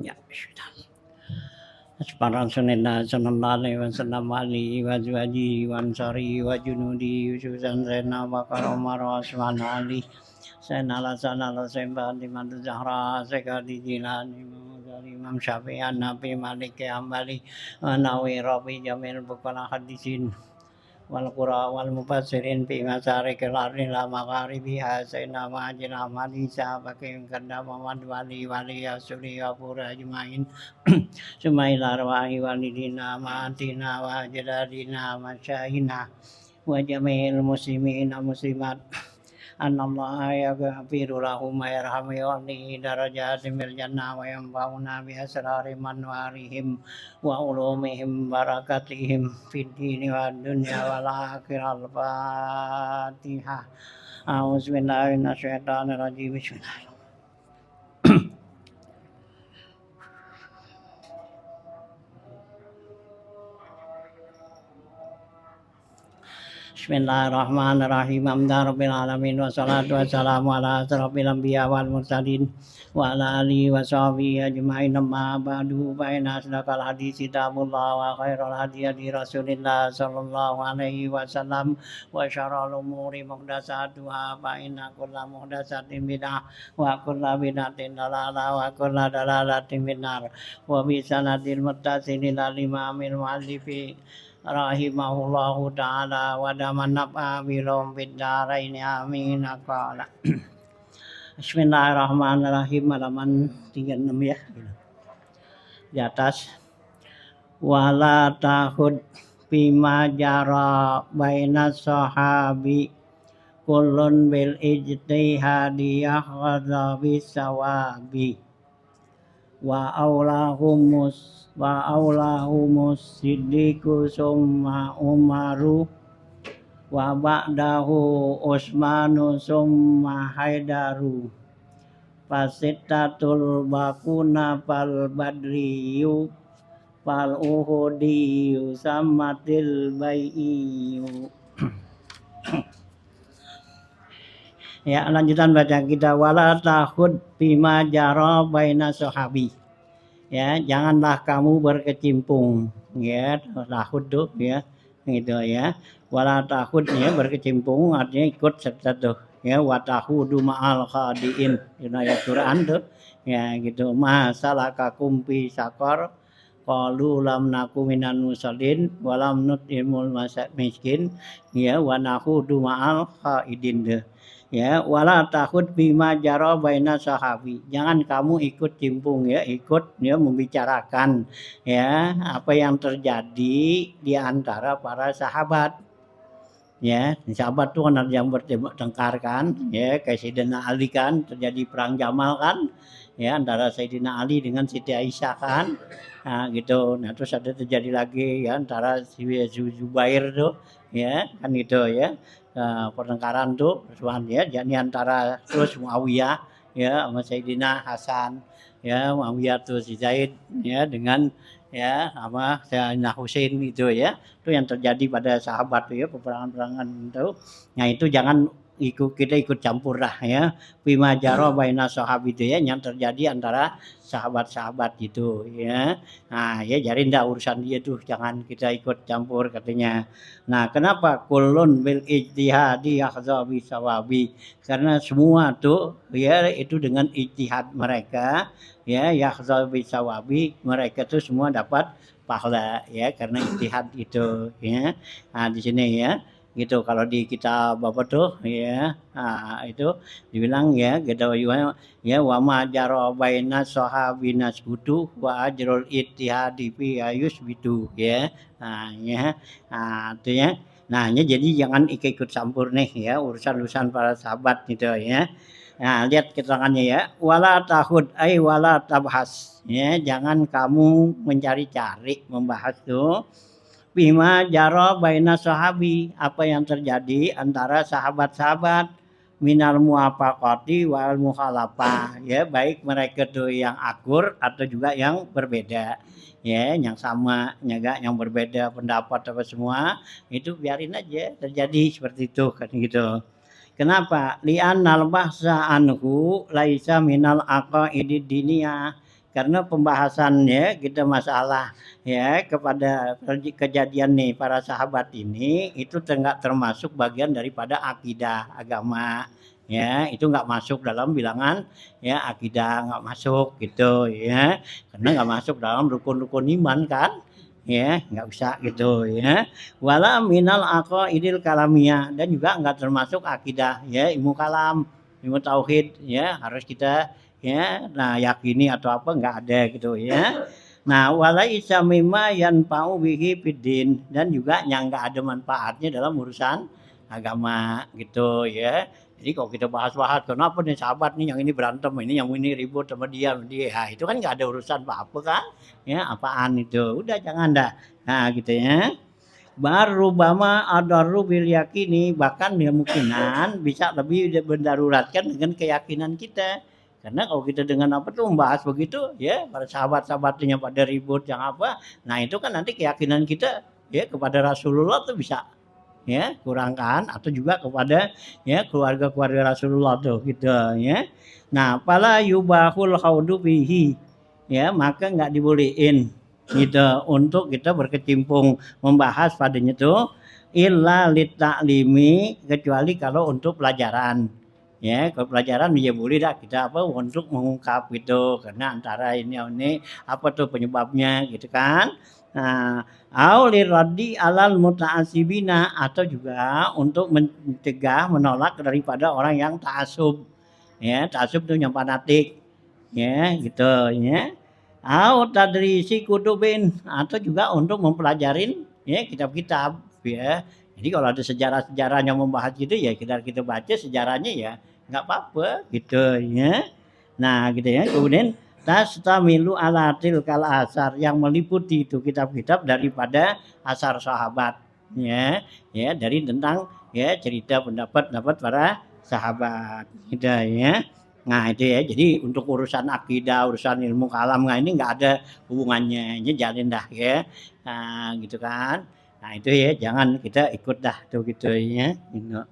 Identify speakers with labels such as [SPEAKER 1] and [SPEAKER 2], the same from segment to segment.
[SPEAKER 1] Ya, bismillah. Separang sunina sanallani wa sanamali wa azwaji wa ansari wa junudi yususan sena wa karomar wa asman ali sena la sana la semba di mantu zahra sekali jilani dari imam syafi'an nabi malik ambali wa nawi rabi jamil bukala hadisin wal qura wal mufassirin fi masarikil ardi la magharibiha sayna ma ajna mali sahabakin kanda Muhammad wali wali asuli wa pura ajmain sumaila arwahi walidina ma'atina wa jadadina masyayina wa jami'il muslimina muslimat annallaha yaghfiru lahum wa yarhamu wa li darajatin fil jannah wa yanfa'una bi asrari manwarihim wa ulumihim barakatihim fid dini wad dunya wal akhirah. Al-Fatihah. A'udzubillahi minasyaitonir rajim. Bismillah. Bismillahirrahmanirrahim. Alhamdulillahirabbil alamin wassalatu wassalamu ala asrofil anbiya wal mursalin wa ala alihi wa sahbihi ajmain. Amma ba'du fa inna asdaqal hadits kitabullah wa khairal hadi hadi Rasulillah sallallahu alaihi wasallam wa syarrul umuri muhdatsatuha fa inna kulla muhdatsatin bid'ah wa kulla bid'atin dalalah wa kulla dalalatin finnar. Wa bi sanadil muttasil ila imamil muallifi rahimahullahu ta'ala wa daman naf'a bilum fid dharain amin. Qala Bismillahirrahmanirrahim. Halaman 36 ya di atas. Wala tahud bima jara baina sahabi kullun bil ijtihadi yakhadha bisawabi wa aulahumus siddiqu summa umaru wa ba'dahu usmanu summa haidaru fasittatul bakuna fal badriyu fal uhudiyu sammatil bai'iyu. Ya, lanjutan baca kita. Wala tahud bima jara baina sahabi. Ya, janganlah kamu berkecimpung, ya, tahud tuh ya, gitu ya. Wala tahud ya, berkecimpung artinya ikut serta tuh, ya, wa tahudu ma'al khadiin. Itu ayat Quran tuh, ya, gitu. Masalakakum fi saqar qalu lam naku minan musallin wa lam nut'imul miskin, ya, wa nahudu ma'al khaidin tuh. Ya, wala tahud bima jara baina sahabi. Jangan kamu ikut cimpung ya, ikut ya membicarakan ya apa yang terjadi di antara para sahabat. Ya, sahabat itu kan ada yang bertengkar kan, ya kayak Sayyidina Ali kan terjadi perang Jamal kan, ya antara Sayyidina Ali dengan Siti Aisyah kan, nah gitu. Nah terus ada terjadi lagi ya antara Zubair tuh, ya kan gitu ya. Pertengkaran tuh ya jadi antara terus Muawiyah ya sama Sayyidina Hasan ya, Muawiyah tuh si Zaid ya dengan ya sama Sayyidina Husain itu ya, itu yang terjadi pada sahabat tuh ya, peperangan-peperangan itu. Nah itu jangan kita ikut campur lah ya, bima jara baina sahabi itu ya, yang terjadi antara sahabat-sahabat gitu ya. Nah ya jadi ndak urusan dia tuh, jangan kita ikut campur katanya. Nah kenapa kulun bil ijtihadi yakhza bisawabi, karena semua tuh ya itu dengan ijtihad mereka ya, yakhza bisawabi, mereka tuh semua dapat pahala ya karena ijtihad itu ya. Nah di sini ya gitu, kalau di kitab apa tuh ya, nah, itu dibilang ya gitu ya, wa ma jara baina sahabina butuh wa ajrul ittihadi fi ayusbitu ya. Nah ya, nah itu ya. Nah ini jadi jangan ikut campur nih ya urusan-urusan para sahabat gitu ya. Nah lihat keterangannya ya, wala tahud ay wala tabhas ya, jangan kamu mencari-cari membahas tuh bima jara baina sahabi, apa yang terjadi antara sahabat-sahabat, minal muwafaqati wal mukhalafah ya, baik mereka tuh yang akur atau juga yang berbeda ya, yang sama ya, yang berbeda pendapat apa semua itu biarin aja terjadi seperti itu kan gitu. Kenapa? Li'annal bahsa anhu laisa minal aqaidid diniyah, karena pembahasannya kita masalah ya kepada kejadian nih para sahabat ini itu nggak termasuk bagian daripada akidah agama ya, itu nggak masuk dalam bilangan ya akidah, nggak masuk gitu ya, karena nggak masuk dalam rukun-rukun iman kan ya, nggak bisa gitu ya. Wala minal aqaidil kalamiyah, dan juga nggak termasuk akidah ya ilmu kalam, ilmu tauhid ya, harus kita ya nah yakini atau apa nggak ada gitu ya. Nah walaisa mimma yanfa'u bihi fiddin, dan juga yang nggak ada manfaatnya dalam urusan agama gitu ya. Jadi kalau kita bahas-bahas kenapa nih sahabat nih yang ini berantem, ini yang ini ribut sama dia, ya itu kan nggak ada urusan apa-apa kan ya, apaan itu, udah jangan dah, nah gitu ya. Baru bama adaru bil yakini, bahkan kemungkinan bisa lebih mendaruratkan dengan keyakinan kita, karena kalau kita dengan apa tuh membahas begitu ya para sahabat-sahabatnya pada ribut yang apa, nah itu kan nanti keyakinan kita ya kepada Rasulullah tuh bisa ya kurangkan, atau juga kepada ya keluarga-keluarga Rasulullah tuh gitu ya. Nah pala yubahul khaudu fihi, ya maka nggak dibolehin gitu untuk kita berkecimpung membahas padanya tuh illa litaklimi, kecuali kalau untuk pelajaran ya. Kalau pelajaran ya boleh dah kita apa untuk mengungkap gitu, karena antara ini apa tuh penyebabnya gitu kan. Nah aulir raddi alal muta'assibina, atau juga untuk mencegah menolak daripada orang yang ta'assub ya. Ta'assub tuh yang fanatik ya gitu ya. Au tadrisi kutubin, atau juga untuk mempelajarin ya kitab-kitab ya. Jadi kalau ada sejarah-sejarah yang membahas gitu ya kita baca sejarahnya ya nggak apa-apa gitu ya. Nah gitu ya. Kemudian tastamilu ala tilkal asar, yang meliputi itu kitab-kitab daripada asar sahabat ya, ya dari tentang ya cerita pendapat para sahabat gitu ya. Nah itu ya, jadi untuk urusan akidah, urusan ilmu kalam, nah ini nggak ada hubungannya, ini jalin dah ya, nah gitu kan. Nah itu ya, jangan kita ikut dah tuh gitu ya. Gitu.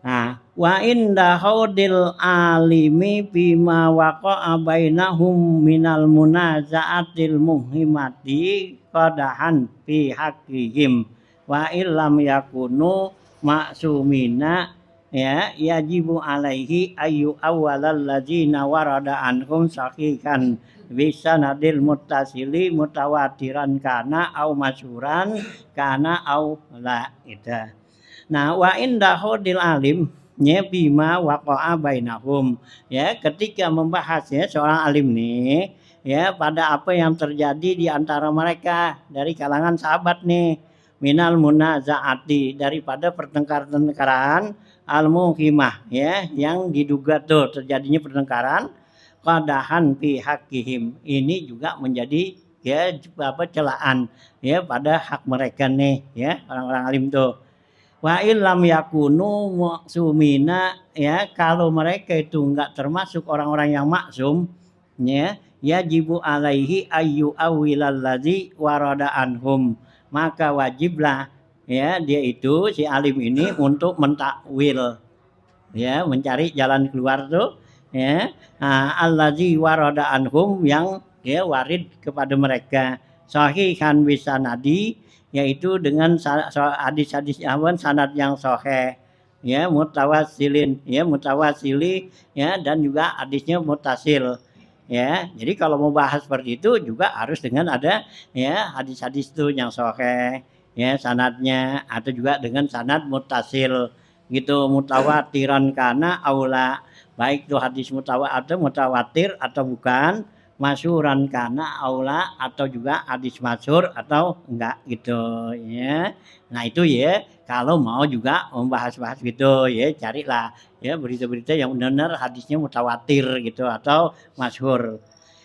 [SPEAKER 1] Nah, wa inda haudil alimi bima waqa'a bainahum minal munaza'atil muhimati qadahan fi haqqihim wa illam yakunu maksumina ya yajibu alaihi ayu awwalal ladzina warada anhum sahihan bisanadil muttasili mutawatiran kana au masyhuran kana au la ida. Nah wa indahu dil alim ya bima waqa'a bainahum, ya ketika membahas ya seorang alim nih ya pada apa yang terjadi di antara mereka dari kalangan sahabat nih, minal munazaati, daripada pertengkaran-pertengkaran al-muhimah ya yang diduga tuh terjadinya pertengkaran qadahan fi haqqihim, ini juga menjadi ya apa celaan ya pada hak mereka nih ya orang-orang alim tuh. Wa illam yakunu maksumina, ya kalau mereka itu enggak termasuk orang-orang yang maksum ya, yajibu alaihi ayyu awilal ladzi warada anhum, maka wajiblah ya dia itu si alim ini untuk mentakwil ya, mencari jalan keluar tuh ya, allazi warada anhum, yang ya warid kepada mereka, sahihan bisanadi, yaitu dengan hadis-hadis awan sanad yang sahih ya, mutawassilin ya, mutawasili ya, dan juga hadisnya mutasil ya. Jadi kalau mau bahas seperti itu juga harus dengan ada ya hadis-hadis itu yang sahih ya sanadnya, atau juga dengan sanad mutasil gitu, mutawatiran kana aula, baik itu hadis mutawatir atau bukan, masyhuran kana aula, atau juga hadis masyhur atau enggak gitu ya. Nah itu ya kalau mau juga membahas-bahas gitu ya, carilah ya berita-berita yang benar-benar hadisnya mutawatir gitu atau masyhur.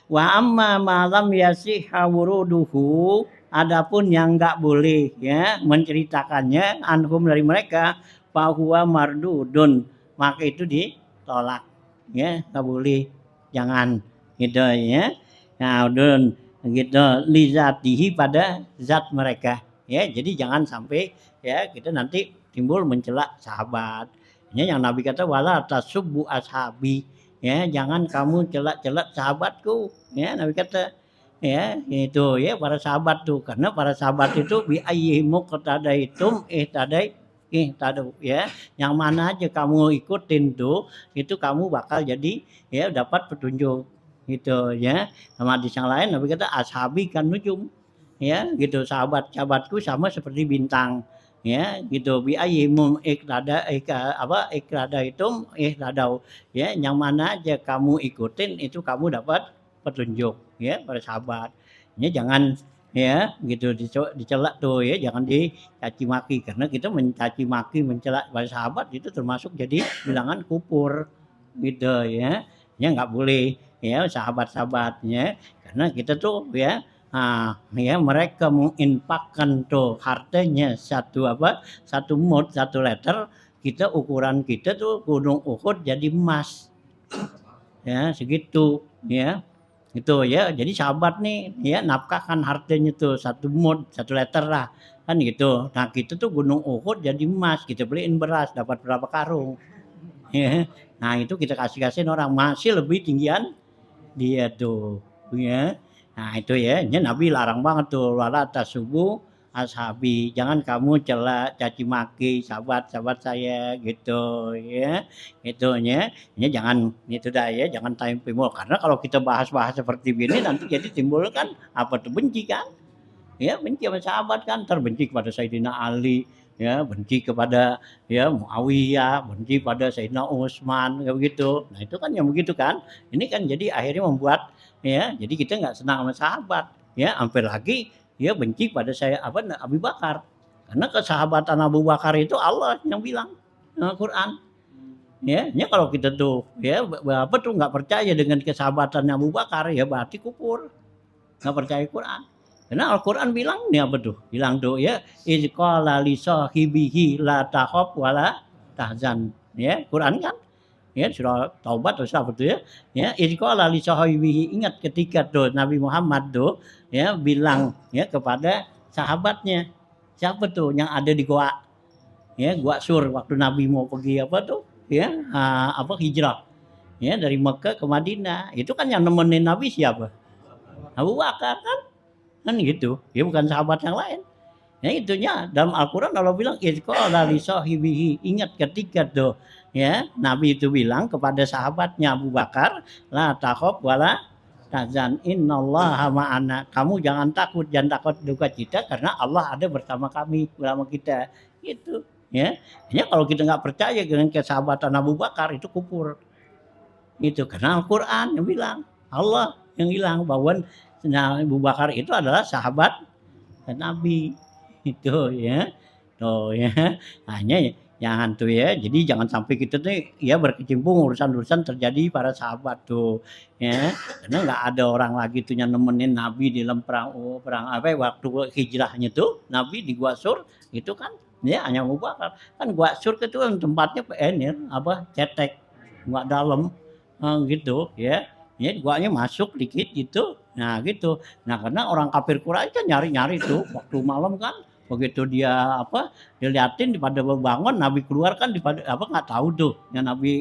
[SPEAKER 1] Wa amma malam yasihha wuruduhu, adapun yang enggak boleh ya menceritakannya anhum dari mereka, fahuwa mardudun, maka itu ditolak ya, enggak boleh, jangan gitu ya. Nah, udun gitu lizatihi, pada zat mereka ya. Jadi jangan sampai ya kita nanti timbul mencela sahabat. Ini yang Nabi kata wala tasubbu ashabi ya jangan kamu celak-celak sahabatku, ya Nabi kata, ya itu ya para sahabat tuh, karena para sahabat itu bi ayyihi muqtadaitum ihtadau, ya yang mana aja kamu ikutin tuh itu kamu bakal jadi ya dapat petunjuk gitu ya. Sama hadis yang lain Nabi kata ashabi kan nujum, ya gitu sahabat-sahabatku sama seperti bintang, ya gitu bi ayyimum iktadaitum ihtadau, ya yang mana aja kamu ikutin itu kamu dapat petunjuk, ya para sahabat. Ya jangan ya gitu dicela tuh ya, jangan dicaci maki, karena kita mencaci maki mencela para sahabat itu termasuk jadi bilangan kufur gitu ya. Ya nggak boleh ya sahabat-sahabatnya, karena kita tuh ya ya mereka menginfakkan tuh hartanya satu mud, satu liter, kita ukuran kita tuh gunung Uhud jadi emas. Ya segitu ya. Gitu ya. Jadi sahabat nih ya nafkahkan hartanya tuh satu mud, satu liter lah. Kan gitu. Nah, kita tuh gunung Uhud jadi emas, kita beliin beras dapat berapa karung. Ya. Nah, itu kita kasih-kasihin orang masih lebih tinggian dia tuh, ya. Nah, itu ya, ini Nabi larang banget tuh, wala tasubbu ashabi, jangan kamu cela, caci maki sahabat-sahabat saya gitu ya. Itu ya. Ini jangan itu dah ya, jangan timbul, karena kalau kita bahas-bahas seperti ini nanti jadi timbul kan apa tuh benci kan? Ya benci sama sahabat kan, terbenci kepada Sayyidina Ali, ya benci kepada ya Muawiyah, benci pada Sayyidina Utsman kayak begitu. Nah itu kan yang begitu kan. Ini kan jadi akhirnya membuat ya jadi kita nggak senang sama sahabat, ya hampir lagi ya benci pada saya Abu Bakar. Karena kesahabatan Abu Bakar itu Allah yang bilang dalam Quran. Ya kalau kita tuh ya apa tuh nggak percaya dengan kesahabatan Abu Bakar ya berarti kufur, nggak percaya Quran. Karena Al-Quran bilang nih apa tuh? Bilang tuh ya, iz qala li sahibihi la takhaf wala tahzan. Ya, Quran kan? Ya, surah Taubat atau apa tuh ya? Ya, iz qala li sahibihi, ingat ketika tuh Nabi Muhammad tuh ya bilang ya kepada sahabatnya. Siapa tuh yang ada di gua? Ya, gua Sur waktu Nabi mau pergi apa tuh? Ya, hijrah. Ya, dari Mekah ke Madinah. Itu kan yang nemenin Nabi siapa? Abu Bakar kan? Kan gitu, ya bukan sahabat yang lain. Ya itunya dalam Al-Quran Allah bilang izqala li sahibihi, ingat ketika tuh ya Nabi itu bilang kepada sahabatnya Abu Bakar, la takhaf wala tahzan innallaha ma'ana, kamu jangan takut, jangan takut duka cita karena Allah ada bersama kami, bersama kita. Gitu ya. Hanya kalau kita nggak percaya dengan kesahabatan Abu Bakar itu kufur. Itu karena Al-Quran yang bilang, Allah yang bilang bahwa Abu Bakar itu adalah sahabat Nabi itu ya. Tuh ya. Hanya jangan tuh ya. Jadi jangan sampai kita tuh ya berkecimpung urusan-urusan terjadi para sahabat tuh ya. Karena nggak ada orang lagi tuh yang nemenin Nabi di dalam perang apa waktu hijrahnya tuh Nabi di Gua Sur itu kan ya hanya Abu Bakar. Kan Gua Sur itu kan tempatnya cetek nggak dalam gitu ya. Ya guanya masuk dikit gitu. Nah gitu. Nah karena orang kafir Quraisy kan nyari-nyari tuh waktu malam kan. Begitu dia diliatin pada bangun Nabi keluar kan nggak tahu tuh. Yang Nabi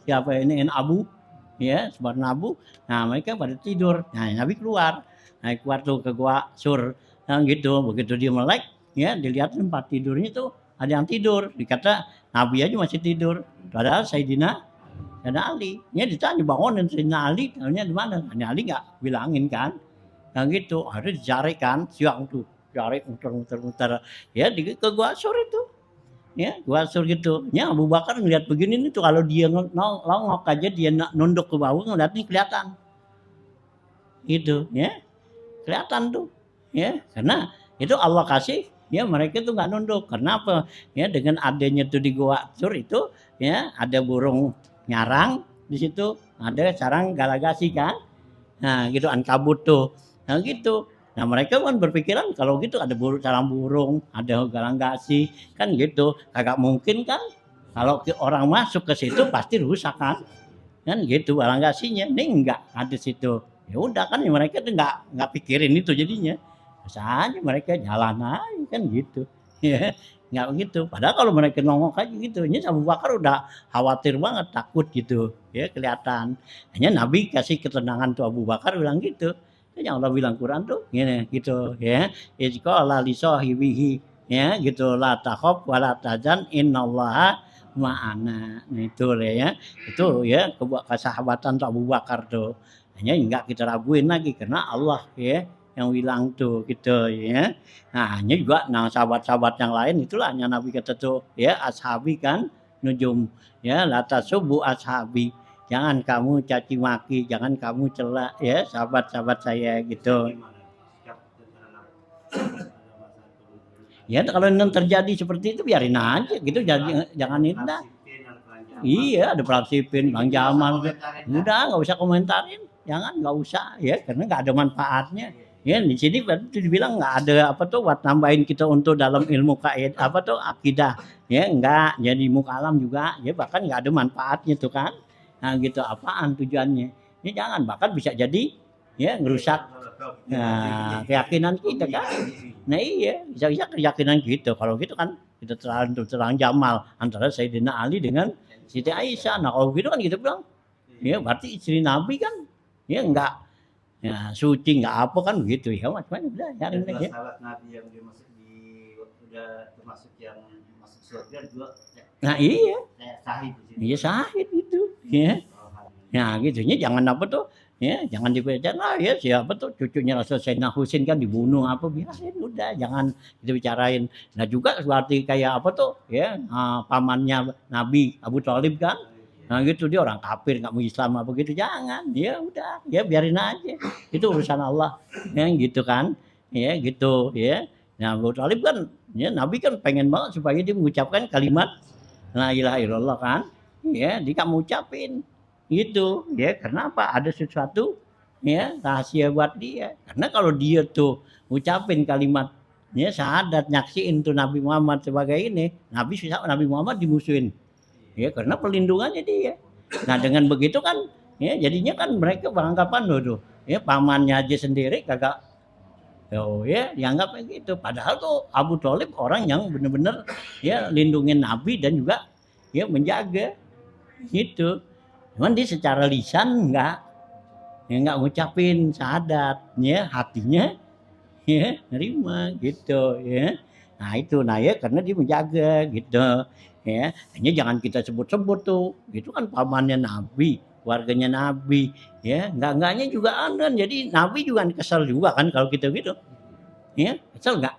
[SPEAKER 1] siapa ini Abu ya sebarang Abu. Nah mereka pada tidur. Nah Nabi keluar. Nah keluar tuh ke gua Sur. Nah gitu. Begitu dia melek ya dilihatin tempat tidurnya tuh ada yang tidur. Dikata Nabi aja masih tidur. Padahal Sayyidina Ali, ya ditanya bangunin Sayyidina Ali, tanya di mana? Sayyidina Ali nggak bilangin kan, yang gitu. Akhirnya dicari kan, siang tuh, cari muter-muter, ya ke Gua Sur itu, ya Gua Sur gitu. Ya Abu Bakar ngeliat begini nih tuh, kalau dia nongok aja dia nunduk ke bawah ngeliatnya kelihatan, gitu, ya kelihatan tuh, ya karena itu Allah kasih. Ya mereka tuh nggak nunduk. Kenapa? Ya dengan adanya tuh di Gua Sur itu, ya ada burung nyarang di situ, ada sarang galagasi kan. Nah gitu ankabut tuh. Nah gitu. Nah mereka kan berpikiran kalau gitu ada sarang burung, ada galagasi kan gitu. Kagak mungkin kan kalau orang masuk ke situ pasti rusak kan. Kan gitu galagasinya. Ini enggak ada situ. Ya udah kan mereka tuh enggak pikirin itu jadinya. Biasa aja mereka jalan aja kan gitu. Ya. nggak begitu. Padahal kalau mereka nongok aja gitu, ini Abu Bakar udah khawatir banget, takut gitu, ya kelihatan. Hanya Nabi kasih ketenangan tuh Abu Bakar bilang gitu. Yang Allah bilang Quran tuh gini gitu ya. Izqala li sahibihi ya gitu la takhaf wa la tahzan innallaha ma'ana. Nah itu ya. Itu ya kesahabatan tuh Abu Bakar tuh. Hanya enggak kita raguin lagi karena Allah ya yang bilang tuh gitu ya. Nah, hanya juga sahabat-sahabat yang lain itulah yang Nabi kata tuh ya ashabi kan nujum ya la tasubbu ashabi. Jangan kamu caci maki, jangan kamu cela ya sahabat-sahabat saya gitu. Ya kalau yang terjadi seperti itu biarin aja gitu, jangan indah. Iya ada Prapsipin, Bang Jamal, udah nggak usah komentarin, jangan nggak usah ya karena nggak ada manfaatnya. Ya di sini berarti dibilang nggak ada apa tuh buat nambahin kita untuk dalam ilmu kaid apa tuh akidah ya enggak jadi muka alam juga ya bahkan nggak ada manfaatnya tuh kan. Nah gitu apaan tujuannya? Ya jangan bahkan bisa jadi ya ngerusak keyakinan kita kan. Nah iya bisa-bisa keyakinan gitu. Kalau gitu kan kita terang Jamal antara Sayyidina Ali dengan Siti Aisyah. Nah kalau gitu kan kita bilang ya berarti istri Nabi kan ya enggak ya suci enggak apa kan begitu ya macam-macam udah
[SPEAKER 2] yakin aja. Sahabat Nabi yang dia masuk di udah termasuk yang masuk surga juga.
[SPEAKER 1] Nah iya.
[SPEAKER 2] Sahid di sini.
[SPEAKER 1] Iya sahid itu ya. Nah gitunya jangan apa tuh ya jangan dibaca lah ya siapa tuh cucunya Rasul Sayyidina Husain kan dibunuh apa biarin udah jangan kita bicarain. Nah juga seperti kayak apa tuh ya pamannya Nabi Abu Thalib kan. Nah gitu dia orang kafir nggak mau Islam apa gitu jangan ya udah ya biarin aja itu urusan Allah ya gitu kan ya gitu ya. Nah Abu Thalib kan ya Nabi kan pengen banget supaya dia mengucapkan kalimat la ilaha illallah kan ya dia nggak mau ucapin gitu ya karena apa ada sesuatu ya rahasia buat dia karena kalau dia tuh ucapin kalimat ya syahadat nyaksiin tuh Nabi Muhammad sebagai ini Nabi Muhammad dimusuhin ya karena perlindungannya dia. Nah dengan begitu kan ya jadinya kan mereka beranggapan loh tuh ya pamannya aja sendiri kagak ya dianggap gitu padahal tuh Abu Thalib orang yang benar-benar ya lindungin Nabi dan juga ya menjaga gitu. Cuman dia secara lisan enggak ya enggak ngucapin syahadat ya hatinya ya nerima gitu ya. Nah itu nah ya karena dia menjaga gitu ya hanya jangan kita sebut-sebut tuh itu kan pamannya Nabi warganya Nabi ya enggaknya juga kan jadi Nabi juga kesel juga kan kalau kita gitu ya kesel enggak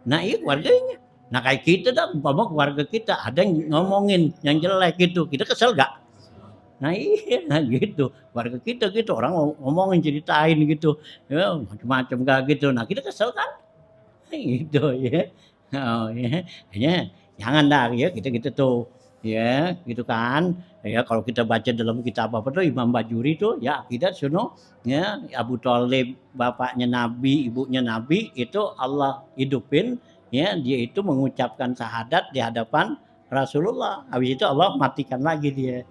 [SPEAKER 1] nah iya keluarganya nah kayak kita dah umpama keluarga kita ada yang ngomongin yang jelek gitu kita kesel enggak nah iya nah gitu keluarga kita gitu orang ngomongin ceritain gitu ya macam-macam enggak gitu nah kita kesel kan gitu ya oh ya hanya jangan dah ya kita tuh ya gitu kan ya kalau kita baca dalam kitab apa tuh Imam Bajuri tuh ya akidah suno ya Abu Thalib bapaknya Nabi ibunya Nabi itu Allah hidupin ya dia itu mengucapkan syahadat di hadapan Rasulullah habis itu Allah matikan lagi dia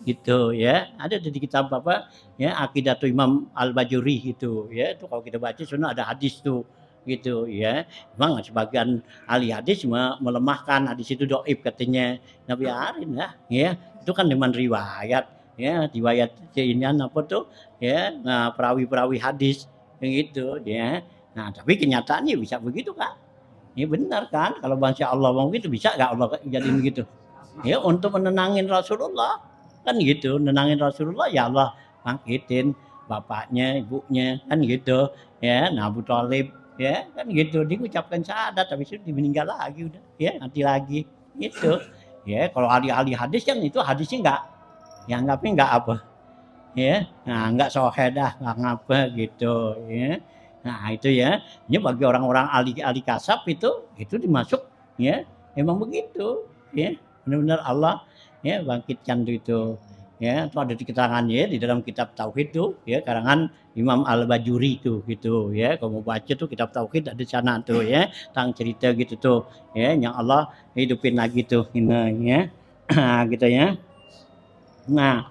[SPEAKER 1] gitu ya ada di kitab apa ya akidah tuh Imam Al Bajuri gitu ya itu kalau kita baca suno ada hadis tuh gitu ya. Memang sebagian ahli hadis melemahkan hadis itu dhaif katanya. Nah biarin lah ya. Itu kan dengan riwayat ya, riwayat inian apa tuh ya, nah perawi-perawi hadis yang itu ya. Nah, tapi kenyataannya bisa begitu kan? Ya benar kan? Kalau bangsa Allah mau gitu bisa enggak Allah jadiin begitu? Ya untuk menenangin Rasulullah kan gitu, nenangin Rasulullah ya Allah bangkitin bapaknya, ibunya kan gitu ya. Nah Abu Thalib ya kan gitu dia ucapkan syahadat habis itu meninggal lagi udah ya nanti lagi gitu ya kalau ahli-ahli hadis kan itu hadisnya enggak ya anggapnya enggak apa ya nah enggak sohedah enggak ngapa gitu ya nah itu ya ini bagi orang-orang ahli kasab itu dimasuk ya emang begitu ya benar-benar Allah ya bangkitkan itu ya itu ada di keterangannya di dalam kitab tauhid itu ya karangan Imam Al-Bajuri itu gitu ya kalau mau baca tuh kitab tauhid ada di sana tuh ya tentang cerita gitu tuh ya yang Allah hidupin lagi tuh ini ya gitu ya nah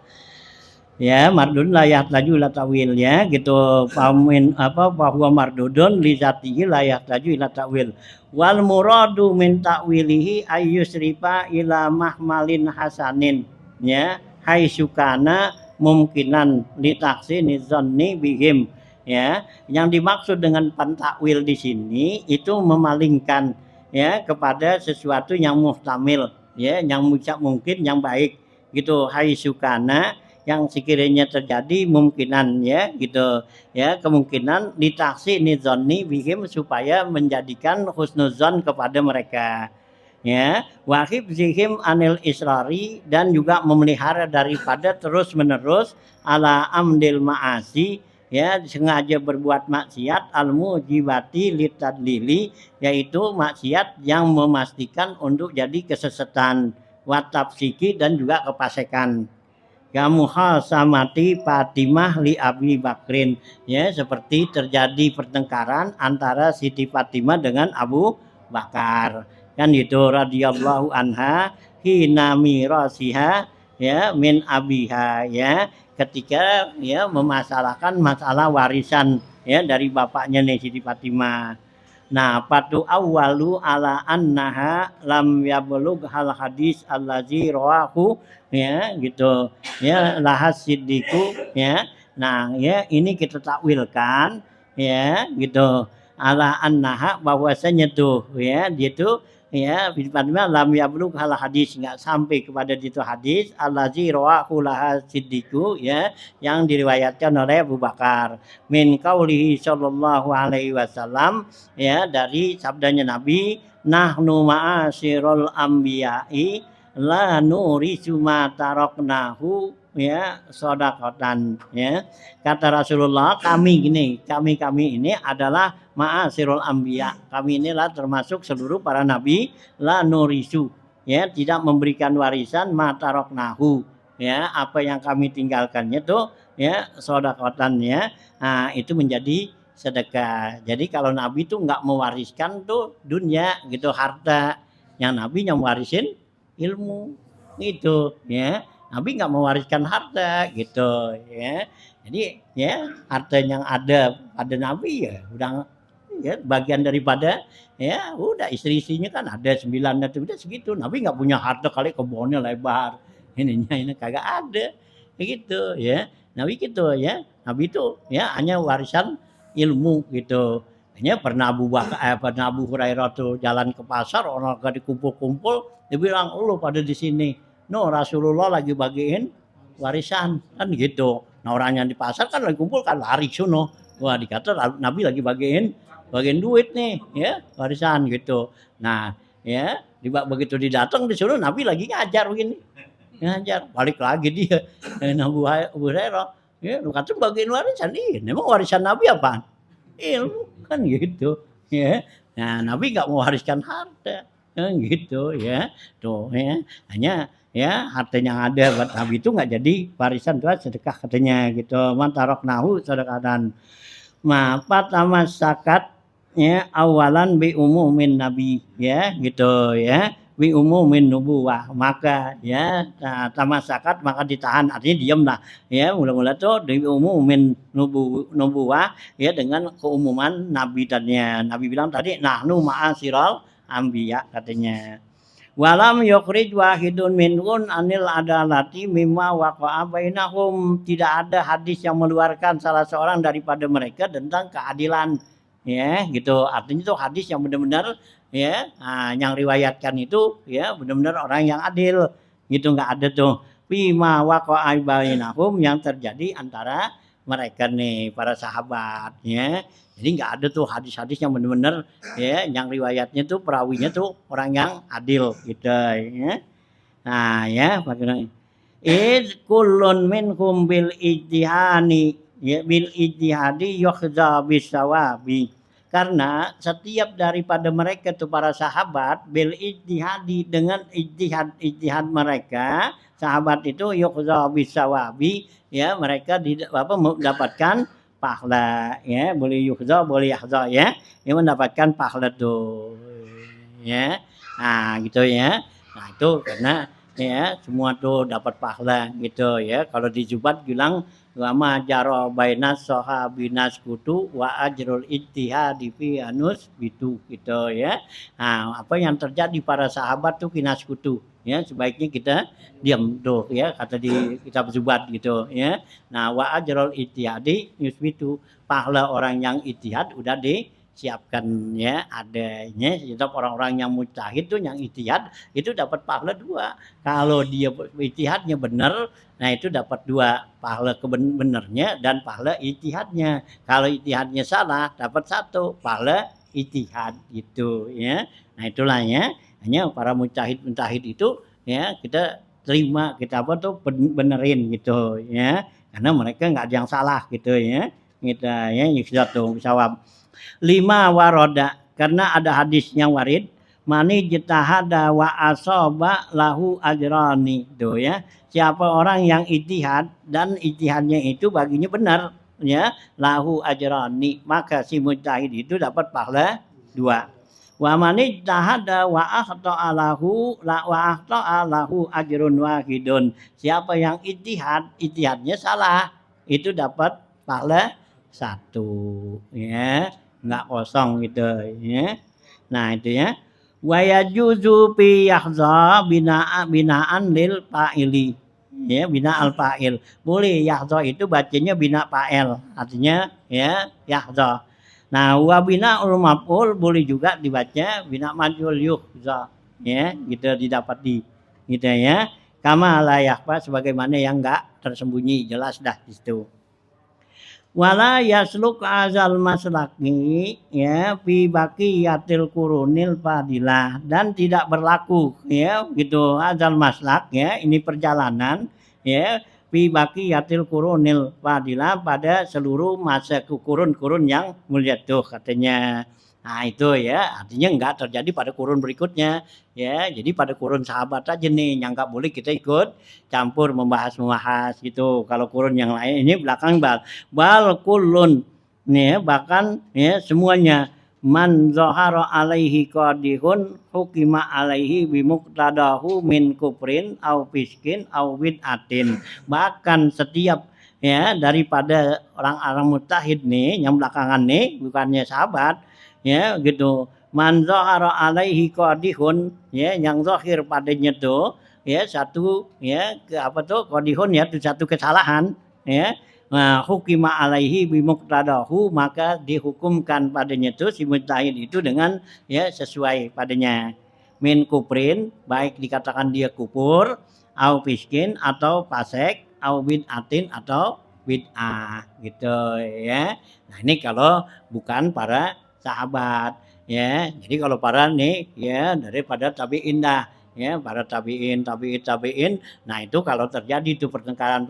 [SPEAKER 1] Ya, mardun layak laju ila tawil ya gitu. Pamin apa bahwa mardudun li zatihi layak laju ila tawil. Wal muradu min ta'wilihi ayyusrifa ila mahmalin hasanin ya haisukana mungkinan li taksini zanni bihim ya. Yang dimaksud dengan pantakwil di sini itu memalingkan ya kepada sesuatu yang muhtamil ya, yang mungkin yang baik gitu. Haisukana yang sekiranya terjadi mungkinan ya gitu ya, kemungkinan ditaksi nizoni bihim supaya menjadikan husnuzon kepada mereka ya, wahib zihim anil israri dan juga memelihara daripada terus menerus ala amdil ma'asi ya, sengaja berbuat maksiat al mujibati litadlili yaitu maksiat yang memastikan untuk jadi kesesatan watafsiki dan juga kepasekan. Kamuhasamati Fatimah li Abi Bakrin ya, seperti terjadi pertengkaran antara Siti Fatimah dengan Abu Bakar kan itu radhiyallahu anha hina mirasiha ya min abiha ya, ketika ya memasalahkan masalah warisan ya dari bapaknya nih Siti Fatimah. Nah, patu awalu ala annaha lam yablugh hal hadis allazi rawahu ya gitu ya lahas siddiqu ya. Nah, ya ini kita takwilkan ya gitu ala annaha bahwasanya tuh ya dia tuh ya Fatimah lam yablugh hal hadis, enggak sampai kepada itu hadis allazi rawahu lahas siddiqu ya yang diriwayatkan oleh Abu Bakar min qaulihi sallallahu alaihi wasallam ya, dari sabdanya Nabi nahnu ma'asyiral anbiya'i la nurisu ma taraknahu ya shadaqatan ya, kata Rasulullah kami ini adalah ma'asyiral anbiya, kami inilah termasuk seluruh para nabi la nurisu ya tidak memberikan warisan ma taraknahu ya, apa yang kami tinggalkannya tuh ya shadaqatan ya. Nah, itu menjadi sedekah. Jadi kalau Nabi itu nggak mewariskan tuh dunia gitu harta, yang Nabi yang warisin ilmu gitu ya. Nabi nggak mewariskan harta gitu ya. Jadi ya harta yang ada pada Nabi ya udah ya bagian daripada ya udah istri-istrinya kan ada 9 atau udah segitu. Nabi nggak punya harta kali kebunnya lebar. Ini kagak ada begitu ya. Nabi gitu ya. Nabi itu ya hanya warisan ilmu gitu. Hanya pernah pernah Abu Hurairah tuh jalan ke pasar, orang lagi dikumpul-kumpul, dia bilang, "Lu pada di sini." No, Rasulullah lagi bagiin warisan kan gitu. Nah, orang yang di pasar kan lagi kumpul kan lari sono. Wah, dikata Nabi lagi bagiin duit nih, ya, warisan gitu. Nah, ya, begitu didatang disuruh Nabi lagi ngajar begini. Ngajar, balik lagi dia. Abu Hurairah, ya, lu kata bagiin warisan, iya, emang warisan Nabi apaan? Ilmu kan gitu ya. Nah, Nabi nggak mewariskan harta kan gitu ya. Tuh ya, hanya ya harta yang ada buat Nabi itu nggak jadi warisan tuh sedekah katanya gitu. Mantaroknahu sedekatan. Ma sakat ya awalan bi umumin Nabi ya gitu ya. Bi umumin nubuwah, maka ya tamasakat maka ditahan, artinya diam lah ya, mula-mula tuh di umumin nubuwah ya dengan keumuman nabi dannya. Nabi bilang tadi nahnu ma'asyiral anbiya katanya. Walam yukhrij wahidun minhun anil adalati mimma waqa'a bainahum, tidak ada hadis yang mengeluarkan salah seorang daripada mereka tentang keadilan ya gitu. Artinya itu hadis yang benar-benar ya, yang riwayatkan itu ya benar-benar orang yang adil gitu, nggak ada tuh bima waqa'a bainahum yang terjadi antara mereka nih para sahabat ya. Jadi nggak ada tuh hadis-hadis yang benar-benar ya yang riwayatnya tuh perawinya tuh orang yang adil gitu ya. Nah ya bagaimana kullun minhum bil ijtihani ya, bil ijtihadi yukhza bisawabi, karena setiap daripada mereka itu para sahabat bil ijtihadi dengan ijtihad mereka, sahabat itu yukhza bisawabi ya, mereka mendapatkan pahala ya, boleh yukhza boleh yahza ya, yang mendapatkan pahala tuh ya. Nah gitu ya. Nah itu karena ya semua tuh dapat pahala gitu ya. Kalau di Zubat bilang lama jaro bainas sahabinas kutu wa ajrul ijtihadi fi anus bitu gitu ya. Nah, apa yang terjadi para sahabat tuh kinas kutu ya, sebaiknya kita diam tuh ya, kata di kitab Zubat gitu ya. Nah, wa ajrul ijtihadi yusbitu, pahala orang yang ijtihad udah disiapkan ya, adanya setiap orang-orang yang mujtahid tuh yang ijtihad itu dapat pahala 2. Kalau dia ijtihadnya benar, nah itu dapat 2, pahala benernya dan pahala ijtihadnya. Kalau ijtihadnya salah, dapat 1, pahala ijtihad gitu ya. Nah itulah ya, hanya para mujtahid itu ya kita terima, kita apa tuh benerin gitu ya. Karena mereka nggak ada yang salah gitu ya. Kita ya sudah tuh sawab. 5 waroda, karena ada hadis yang warid, mani jitahada wa asoba lahu ajrani tuh ya. Siapa orang yang ijtihad dan ijtihadnya itu baginya benar ya, lahu ajrani, maka si mujtahid itu dapat pahala 2. Wa man ijtahada wa akhta'a lahu ajrun wahidun. Siapa yang ijtihadnya salah, itu dapat pahala 1 ya, enggak kosong gitu ya. Nah itu ya. Wa yajuzu fi yahza binaan lil fa'ili. Ya, bina al fa'il. Boleh yahza itu bacanya bina fa'il, artinya ya yahza. Nah, wa bina'ul maf'ul boleh juga dibaca bina majhul yuhza. Ya, gitu didapati. Gitu ya. Kama la yakhfa, sebagaimana yang enggak tersembunyi, jelas dah di situ. Wala yasluk azal maslaki ya fi baqiyatil qurunil fadilah, dan tidak berlaku ya gitu azal maslak ya, ini perjalanan ya fi baqiyatil qurunil fadilah, pada seluruh masa kurun-kurun yang mulia tuh katanya. Nah itu ya, artinya enggak terjadi pada kurun berikutnya ya. Jadi pada kurun sahabat aja nih yang enggak boleh kita ikut campur membahas gitu. Kalau kurun yang lain ini belakang bal kullun nih, bahkan ya semuanya, man zahara alaihi qadihun hukima alaihi bimuqtadahu min kufrin au fiskin au bid'atin. Bahkan setiap ya daripada orang-orang mujtahid nih yang belakangan nih, bukannya sahabat ya gitu, man zahara alaihi qadihun ya, yang zahir padanya tuh ya satu ya apa tuh qadihun ya, itu satu kesalahan ya. Nah, hukima alaihi bimuqtadahu, maka dihukumkan padanya itu si mujtahid itu dengan ya sesuai padanya. Min kufrin, baik dikatakan dia kufur, au fiskin atau fasik, au bid'atin atau bid'ah gitu ya. Nah, ini kalau bukan para sahabat ya. Jadi kalau para nih ya daripada tabi'in dah ya, para tabi'in. Nah itu kalau terjadi itu pertengkaran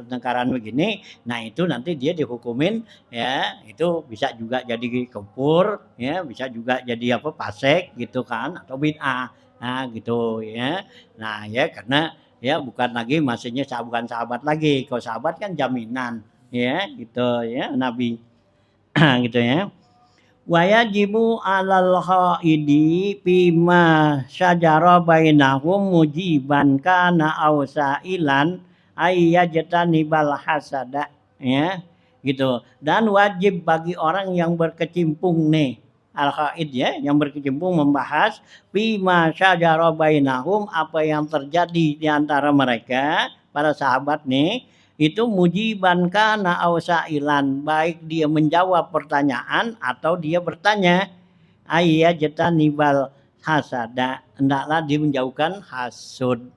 [SPEAKER 1] begini, nah itu nanti dia dihukumin ya, itu bisa juga jadi kufur ya, bisa juga jadi apa fasik gitu kan, atau bid'ah. Nah gitu ya. Nah ya karena ya bukan lagi maksudnya bukan sahabat lagi. Kalau sahabat kan jaminan ya gitu ya Nabi. Gitu ya. Wa yajibu 'alal ghaidi bima syajara bainahum mujiban kana aw sa'ilan ay yajtanibal hasada ya gitu. Dan wajib bagi orang yang berkecimpung nih al ghaid ya, yang berkecimpung membahas bima syajara bainahum, apa yang terjadi di antara mereka para sahabat nih, itu mujiban kana aw sa'ilan, baik dia menjawab pertanyaan atau dia bertanya, ayya jatanibal hasada, hendaklah dia menjauhkan hasud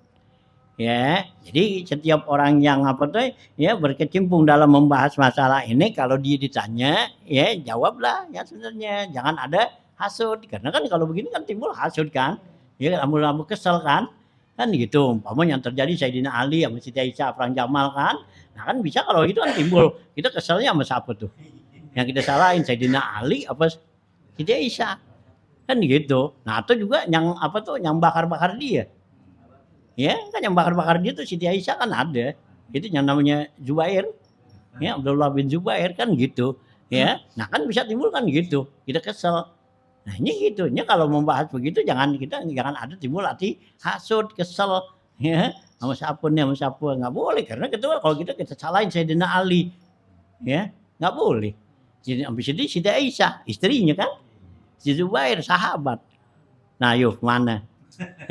[SPEAKER 1] ya. Jadi setiap orang yang apa tuh ya berkecimpung dalam membahas masalah ini, kalau dia ditanya ya jawablah yang sebenarnya, jangan ada hasud, karena kan kalau begini kan timbul hasud kan ya, lama-lama kesel kan gitu. Umpama yang terjadi Sayyidina Ali sama Siti Aisyah perang Jamal kan, nah kan bisa kalau itu kan timbul, kita keselnya sama siapa tuh yang kita salahin, Sayyidina Ali apa Siti Aisyah kan gitu. Nah atau juga yang apa tuh yang bakar-bakar dia ya, kan yang bakar-bakar dia tuh Siti Aisyah kan ada, itu yang namanya Zubair ya, Abdullah bin Zubair kan gitu ya. Nah kan bisa timbul kan gitu, kita kesel. Nah ini gitu, ini kalau membahas begitu jangan ada timbul hati hasud, kesel Ya, sama siapa nih, sama siapa, nggak boleh karena ketua kalau kita salahin Sayyidina Ali, ya nggak boleh. Jadi habis itu Siti Aisyah istrinya kan, si Zubair sahabat. Nah, yuk mana?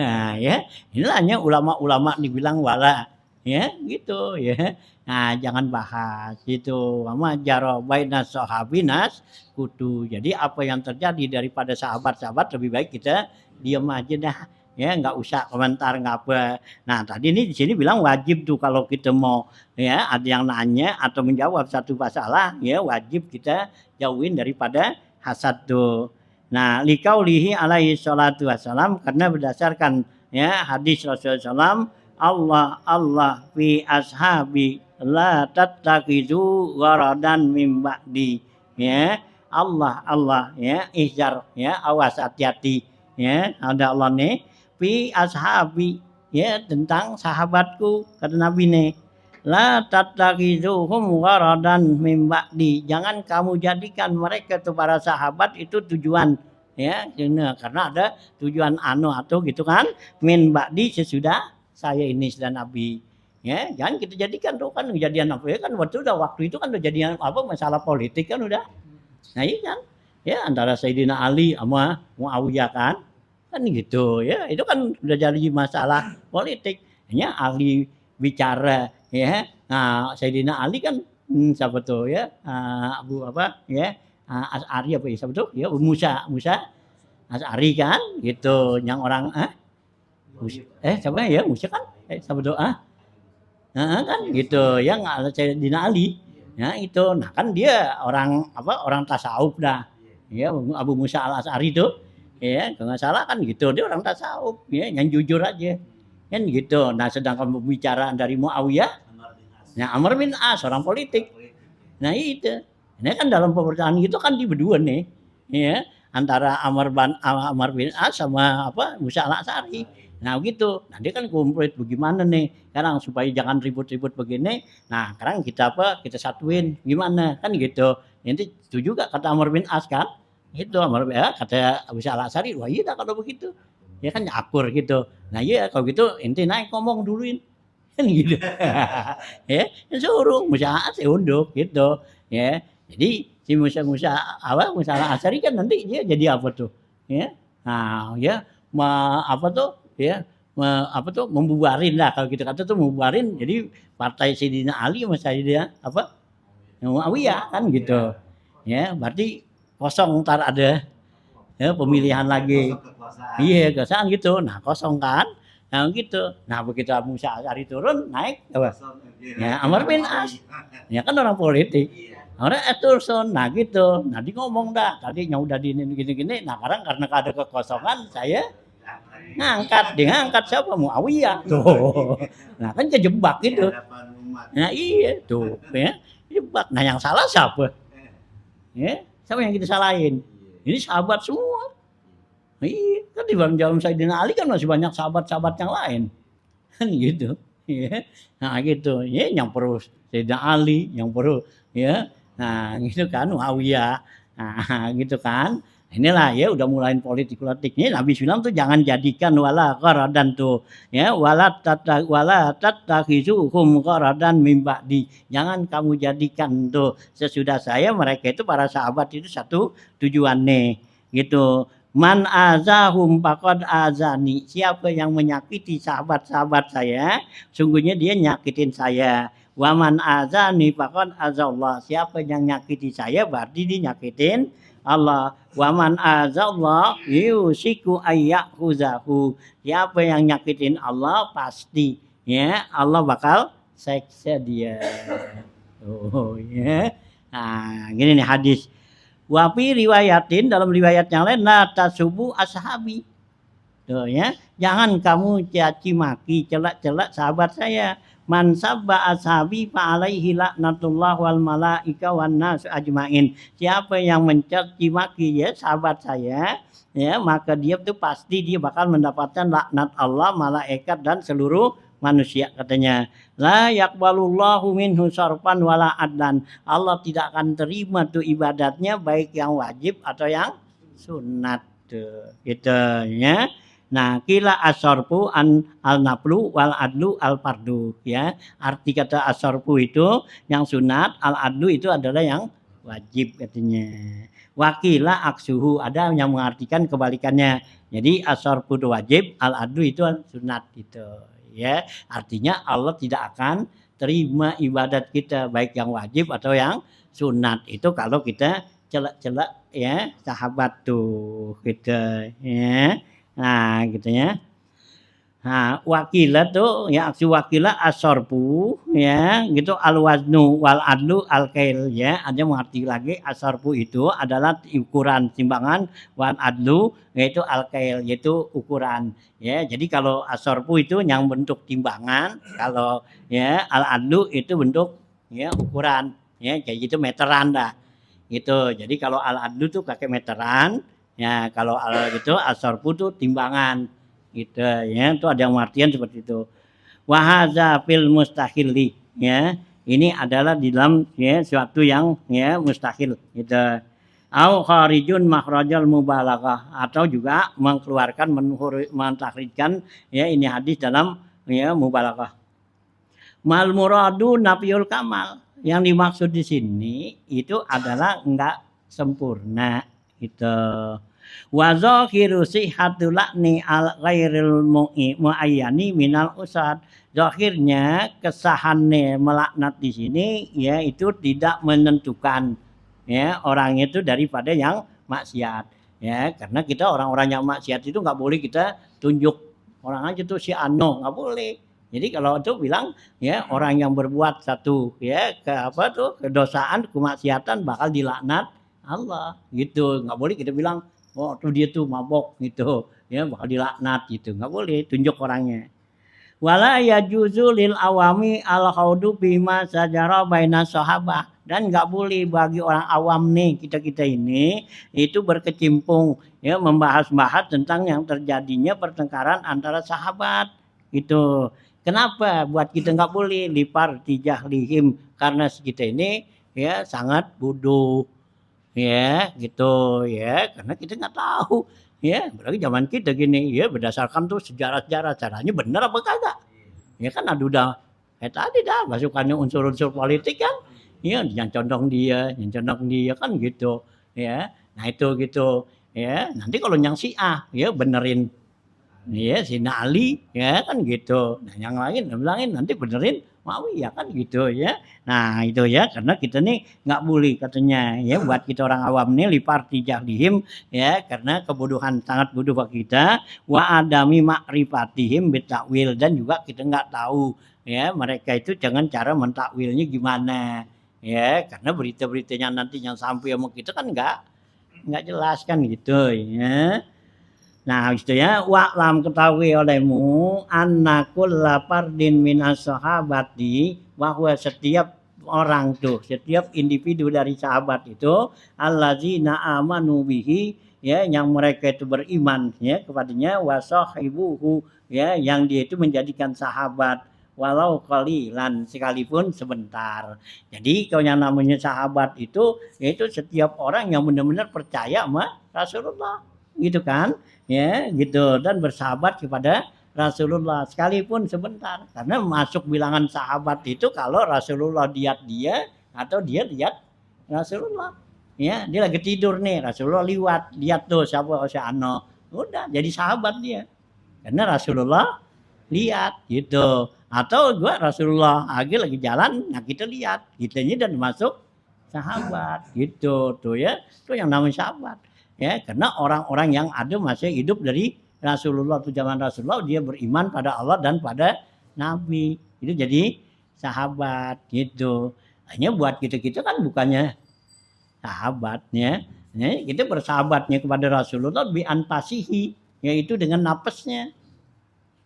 [SPEAKER 1] Nah, ya inilah ulama-ulama dibilang wala, ya gitu ya. Nah, jangan bahas itu. Mama jaro bainas sahabinas kudu. Jadi apa yang terjadi daripada sahabat-sahabat lebih baik kita diam aja dah. Ya, nggak usah komentar nggak apa. Nah, tadi ini di sini bilang wajib tuh kalau kita mau ya ada yang nanya atau menjawab satu masalah, ya wajib kita jauhin daripada hasad tuh. Nah, liqaulihi alaihi salatu wassalam karena berdasarkan ya hadis Rasulullah SAW, Allah fi ashabi la tattakizu gharadan mim ba'di. Ya, Allah ya ihzar ya awas hati-hati ya ada Allah nih fi ashabi ya tentang sahabatku kata Nabi nih la tattakizuhum gharadan mim ba'di, jangan kamu jadikan mereka itu para sahabat itu tujuan ya karena ada tujuan atau gitu kan min ba'di sesudah saya ini sudah Nabi ya, jangan kita jadikan tuh kan kejadian apa ya kan waktu itu kan udah jadian apa masalah politik kan udah. Nah iya kan ya antara Sayyidina Ali sama Muawiyah kan gitu ya itu kan udah jadi masalah politik hanya Ali bicara ya. Nah Sayyidina Ali kan siapa tuh ya Abu apa ya Asy'ari apa ya siapa tuh ya Musa Asy'ari kan gitu yang orang siapa ya Musa kan siapa tuh kan gitu yang Sayyidina Ali ya itu nah kan dia orang tasawuf dah ya Abu Musa al Asy'ari itu ya kalau nggak salah kan gitu dia orang tasawuf ya yang jujur aja kan gitu. Nah sedangkan pembicaraan dari Muawiyah nah Amr bin As orang politik. Nah itu ini kan dalam pembicaraan itu kan di berdua nih ya antara Amr bin As sama Musa al Asy'ari. Nah gitu, nah dia kan komplit bagaimana nih sekarang supaya jangan ribut-ribut begini. Nah sekarang kita satuin gimana kan gitu. Nanti setuju gak kata Amr bin As kan? Itu Amr bin As kata Abu Sa'al Asy'ari, wah iya kalau begitu. Ya kan akur gitu. Nah iya kalau gitu ente naik ngomong duluin. Kan gitu. Ya, suruh Musa ya unduk gitu. Ya. Jadi si Musa al Asy'ari kan nanti dia jadi apa tuh? Ya. Nah, ya ya membubarin lah kalau kita kata tuh membubarin jadi partai Sayyidina Ali sama Sayyidina Muawiyah kan gitu ya berarti kosong ntar ada ya pemilihan lagi iya kosong gitu nah kosong kan nah gitu nah begitu Musa Asy'ari turun naik apa ya Amr bin As ya kan orang politik orang Eturson nah gitu nah dia ngomong dah tadinya udah gini nah sekarang karena ada kekosongan saya ngangkat siapa Muawiyah tuh nah kan kejebak gitu nah iya tuh ya jebak nah yang salah siapa ya siapa yang kita salahin ini sahabat semua iya kan di dalam Sayyidina Ali kan masih banyak sahabat-sahabat yang lain kan gitu ya nah gitu ya yang perlu Sayyidina Ali yang perlu ya nah gitu kan Muawiyah nah gitu kan. Inilah ya udah mulain politik ini Nabi bilang tuh jangan jadikan wala qaradan tuh ya wala tattakhizuhum qaradan mim ba'di, jangan kamu jadikan tuh sesudah saya mereka itu para sahabat itu satu tujuannya gitu. Man azahum faqad azani, siapa yang menyakiti sahabat-sahabat saya sungguhnya dia nyakitin saya. Wa man azani faqad azallah, siapa yang nyakiti saya berarti dia nyakitin Allah. Wa man azallah yusiku ayyahuzahu, siapa yang nyakitin Allah pasti ya Allah bakal seksa dia. Oh ya. Nah, gini nih hadis. Wa fi riwayatin, dalam riwayat yang lain la tasubu ashabi. Tuh ya, jangan kamu caci maki, celak-celak sahabat saya. Man sabba ashabi fa alaihi laknatullah wal malaika wan nas ajmain. Siapa yang mencaci maki ya sahabat saya, ya maka dia tuh pasti dia bakal mendapatkan laknat Allah, malaikat dan seluruh manusia katanya. La yaqbalullahu minhu sarfan wala adlan. Allah tidak akan terima tuh ibadatnya baik yang wajib atau yang sunat tuh. Gitu ya. Nah, kila asorpu an al naflu wal adlu al fardu ya. Arti kata asorpu itu yang sunat, al adlu itu adalah yang wajib katanya. Wakila aksuhu ada yang mengartikan kebalikannya. Jadi asorpu itu wajib, al adlu itu sunat gitu ya. Artinya Allah tidak akan terima ibadat kita baik yang wajib atau yang sunat itu kalau kita celak-celak ya sahabat tuh gitu ya. Nah, gitu ya. Nah, wakila tuh ya aksi wakila asorpu ya gitu al waznu wal adlu al kail ya. Ada mengerti lagi asorpu itu adalah ukuran timbangan wal adlu yaitu al kail yaitu ukuran ya. Jadi kalau asorpu itu yang bentuk timbangan, kalau ya al adlu itu bentuk ya ukuran ya kayak gitu meteran dah. Gitu. Jadi kalau al adlu tuh pakai meteran, ya kalau al gitu asorpu tuh timbangan gitu ya. Itu ada yang artian seperti itu. Wahaza fil mustahili ya. Ini adalah di dalam ya suatu yang ya mustahil gitu. Au kharijun makhrajal mubalaghah atau juga mengeluarkan mentahrijkan ya ini hadis dalam ya mubalaghah. Mal muradu nafiyul kamal. Yang dimaksud di sini itu adalah enggak sempurna gitu. Wa zahiru sihhatul lakni al ghairil muayyani minal usad. Zahirnya kesahannya melaknat di sini ya itu tidak menentukan ya orang itu daripada yang maksiat ya karena kita orang-orang yang maksiat itu nggak boleh kita tunjuk orang aja tuh si Ano nggak boleh. Jadi kalau itu bilang ya orang yang berbuat satu ya ke apa tuh kedosaan kemaksiatan bakal dilaknat Allah gitu nggak boleh kita bilang oh tuh dia tuh mabok gitu ya bakal dilaknat gitu nggak boleh tunjuk orangnya. Wala yajuzu lil awami al khaudu bima sajara baina sahabah dan nggak boleh bagi orang awam nih kita ini itu berkecimpung ya membahas-bahas tentang yang terjadinya pertengkaran antara sahabat itu. Kenapa buat kita nggak boleh lipar tijah lihim karena kita ini ya sangat bodoh ya gitu ya karena kita nggak tahu ya berarti zaman kita gini ya berdasarkan tuh sejarah-sejarah caranya benar apa kagak ya kan ada udah tadi dah masukannya unsur-unsur politik kan ya yang condong dia kan gitu ya nah itu gitu ya nanti kalau yang Syiah ya benerin ya si Ali ya kan gitu nah yang lain bilangin nanti benerin Muawiyah kan gitu ya. Nah itu ya karena kita nih nggak boleh katanya ya buat kita orang awam nih lipar tijahlihim ya karena kebodohan sangat bodoh bagi kita wa adami ma'rifatihim bitakwil dan juga kita nggak tahu ya mereka itu jangan cara mentakwilnya gimana ya karena berita-beritanya nanti yang sampai sama kita kan nggak jelas kan gitu ya. Nah, itu ya, wa'lam ketahui olehmu annakul lapardin minas sahabati bahwa setiap orang tuh, setiap individu dari sahabat itu allazina amanu bihi ya yang mereka itu beriman ya kepadanya wasahibuhu ya yang dia itu menjadikan sahabat walau qalilan sekalipun sebentar. Jadi kalau yang namanya sahabat itu yaitu setiap orang yang benar-benar percaya sama Rasulullah gitu kan ya gitu dan bersahabat kepada Rasulullah sekalipun sebentar karena masuk bilangan sahabat itu kalau Rasulullah lihat dia atau dia lihat Rasulullah ya dia lagi tidur nih Rasulullah lihat tuh siapa si Ano udah jadi sahabat dia karena Rasulullah lihat gitu atau gua Rasulullah lagi jalan nah kita lihat kitanya dan masuk sahabat gitu tuh ya itu yang namanya sahabat ya karena orang-orang yang ada masih hidup dari Rasulullah itu zaman Rasulullah dia beriman pada Allah dan pada Nabi itu jadi sahabat gitu hanya buat kita kan bukannya sahabatnya ya, kita bersahabatnya kepada Rasulullah bi anfasihi yaitu dengan napasnya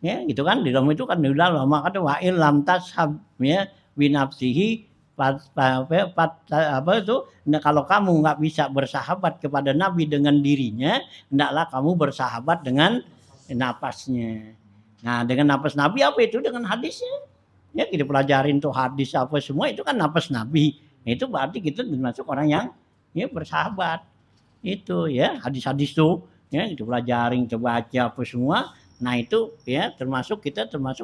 [SPEAKER 1] ya gitu kan di dalam itu kan udah lama kata wa ilam tashab ya binafsihi apa itu nah, kalau kamu nggak bisa bersahabat kepada Nabi dengan dirinya hendaklah kamu bersahabat dengan napasnya nah dengan napas Nabi apa itu dengan hadisnya ya kita pelajarin tuh hadis apa semua itu kan napas Nabi itu berarti kita termasuk orang yang ya bersahabat itu ya hadis-hadis tuh ya dipelajarin, baca apa semua. Nah itu ya termasuk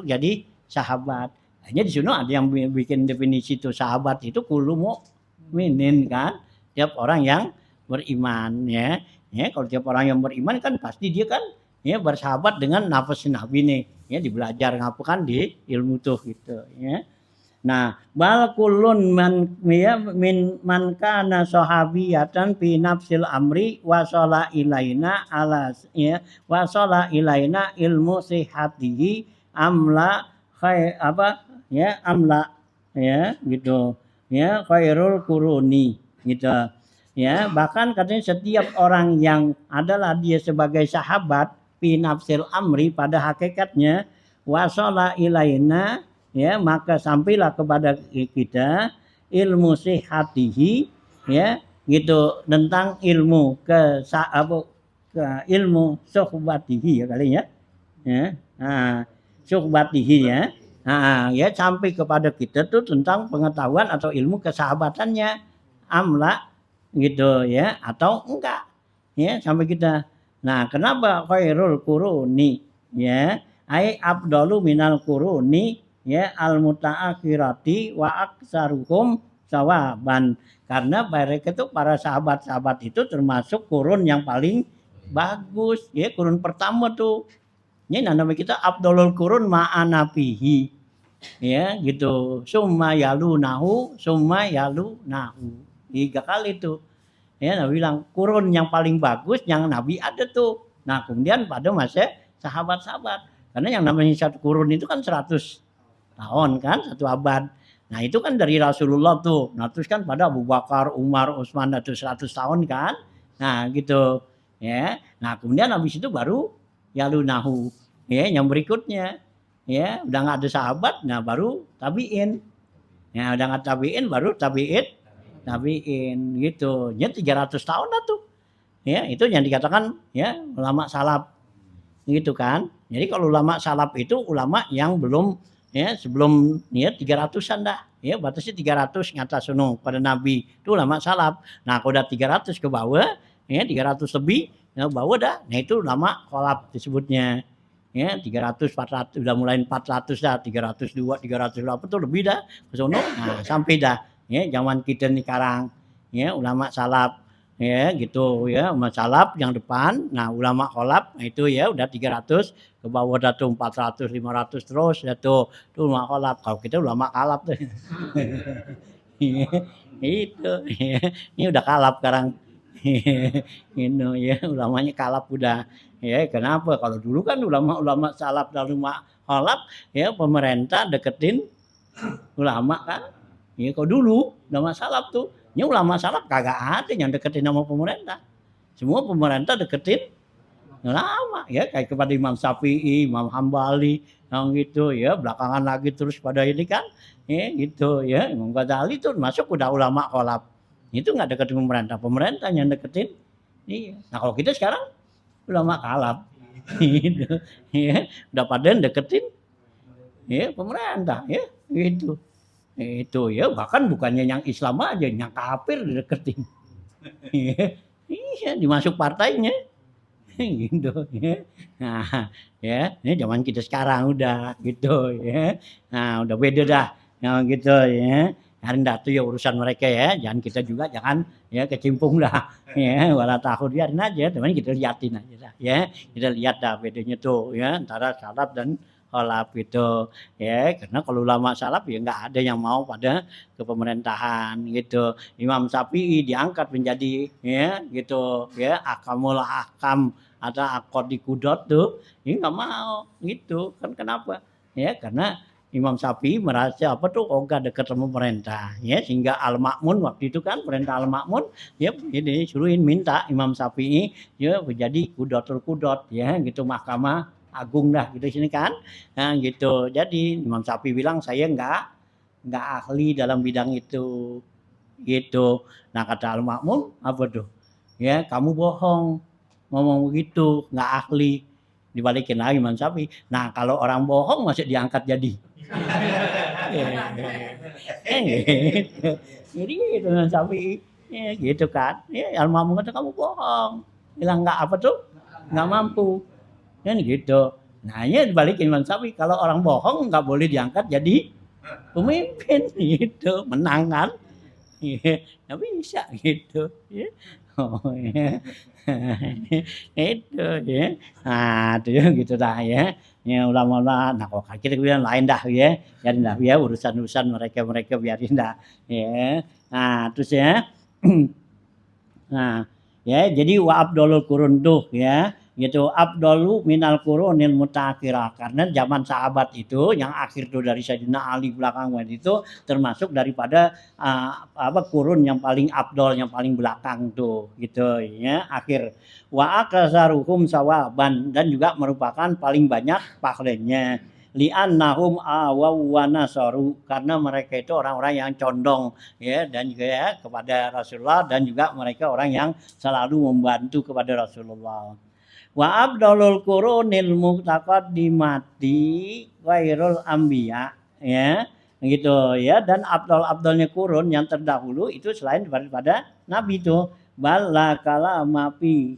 [SPEAKER 1] jadi sahabat. Hanya di sini ada yang bikin definisi itu sahabat itu kullu mukminin kan, tiap orang yang beriman ya. Ya kalau tiap orang yang beriman kan pasti dia kan ya bersahabat dengan nafas Nabi nih. Ya dibelajar ngapa kan di ilmu tuh gitu ya. Nah, bal kullun man kana sahabiyatan fi nafsil amri wasala ilaina ala ya wasala ilaina ilmu sihatihi amla amla ya gitu ya khairul quruni gitu ya bahkan katanya setiap orang yang adalah dia sebagai sahabat fi nafsil amri pada hakikatnya wasala ilaina ya maka sampailah kepada kita ilmu sihatihi ya gitu tentang ilmu ke ilmu suhbatihi ya kali ya suhbatihi ya ya sampai kepada kita tuh tentang pengetahuan atau ilmu kesahabatannya amla gitu ya atau enggak ya sampai kita. Nah kenapa khairul quruni ya ai afdalu minal quruni ya al mutaakhirati wa aktsaruhum sawaban karena mereka itu para sahabat-sahabat itu termasuk kurun yang paling bagus ya kurun pertama tuh ini namanya kita afdalul kurun ma'anafihi ya gitu summa yalunahu 3 kali tuh ya Nabi bilang kurun yang paling bagus yang Nabi ada tuh. Nah kemudian pada masa sahabat-sahabat karena yang namanya satu kurun itu kan 100 tahun kan 1 abad. Nah itu kan dari Rasulullah tuh. Nah terus kan pada Abu Bakar, Umar, Utsman itu 100 tahun kan. Nah gitu ya. Nah kemudian habis itu baru yalunahu ya yang berikutnya ya udah nggak ada sahabat nah baru tabiin. Ya udah nggak tabiin baru tabiin gitu. Ya 300 tahun lah tuh. Ya itu yang dikatakan ya ulama salaf gitu kan. Jadi kalau ulama salaf itu ulama yang belum ya sebelum ya 300-an dah ya batasnya 300 ngatas sono pada nabi itu ulama salaf. Nah kalau udah 300 ke bawah ya 300 lebih ya bawah dah nah itu ulama khalaf disebutnya ya 300 400 udah mulai 400 dah 302 308 tuh lebih dah ke sono nah sampai dah ya zaman kita nih sekarang ya ulama salaf ya gitu ya ulama salaf yang depan nah ulama khalaf nah itu ya udah 300 ke bawah dah tuh 400 500 terus dah tuh ulama khalaf kalau kita ulama kalap tuh itu ya. Ini udah kalap sekarang ini ya ulamanya kalap udah ya kenapa kalau dulu kan ulama-ulama salaf dan ulama khalaf ya pemerintah deketin ulama kan ya kalau dulu ulama salaf tuh ini ulama salaf kagak ada yang deketin sama pemerintah. Semua pemerintah deketin ulama ya kayak kepada Imam Syafi'i, Imam Hambali yang gitu ya belakangan lagi terus pada ini kan ya gitu ya Imam Ghazali tuh masuk udah ulama khalaf. Itu enggak deketin pemerintah yang deketin. Iya. Nah kalau kita sekarang ulama khalaf. Gitu. Ya, udah pada deketin ya pemerintah ya gitu. Itu ya bahkan bukannya yang Islam aja yang kafir dideketin iya dimasuk partainya gitu ya nah ya ini zaman kita sekarang udah gitu ya nah udah beda dah nah, gitu ya hari tuh ya urusan mereka ya jangan kita juga jangan ya kecimpung dah ya wala takut biarin aja teman kita liatin aja dah ya kita lihat dah bedanya tuh ya antara salaf dan khalaf itu ya karena kalau ulama salaf ya nggak ada yang mau pada kepemerintahan gitu Imam Syafi'i diangkat menjadi ya gitu ya akamul akam atau akod di kudot tuh ini nggak mau gitu kan kenapa ya karena Imam Syafi'i merasa apa tuh ogah dekat sama pemerintah ya sehingga Al-Ma'mun waktu itu kan perintah Al-Ma'mun ya ini suruhin minta Imam Syafi'i ya menjadi kudotul kudot ya gitu mahkamah agung dah gitu sini kan nah gitu jadi Imam Syafi'i bilang saya nggak ahli dalam bidang itu gitu nah kata Al-Ma'mun apa tuh ya kamu bohong ngomong begitu nggak ahli dibalikin lagi Imam Syafi'i nah kalau orang bohong masih diangkat jadi jadi gitu Imam Syafi'i ya, gitu kan ya Al-Ma'mun kata kamu bohong bilang nggak apa tuh nggak mampu kan gitu. Nah ini dibalikin Imam Syafi'i, kalau orang bohong nggak boleh diangkat jadi pemimpin gitu, menang kan. Nggak bisa gitu ya. Oh, ya. Itu ya. Nah itu ya gitu dah ya. Ya ulama-ulama, nah kok kita bilang lain dah ya, biarin dah ya urusan-urusan mereka biarin dah ya. Nah terus ya, nah ya jadi wa abdolul kurun tuh ya, gitu abdolu minal qurunil mutaakhirah, karena zaman sahabat itu yang akhir tuh dari Sayyidina Ali belakangan itu termasuk daripada apa kurun yang paling abdol, yang paling belakang tuh gitu ya, akhir. Wa aksaruhum sawaban, dan juga merupakan paling banyak pahalanya. Li'annahum awaw wa nasaru, karena mereka itu orang-orang yang condong ya, dan juga ya kepada Rasulullah, dan juga mereka orang yang selalu membantu kepada Rasulullah. Wa abdalul qurunil muqtaqaddimati ghairul anbiya ya gitu ya, dan abdalnya kurun yang terdahulu itu selain daripada nabi itu. Bal la kalama fi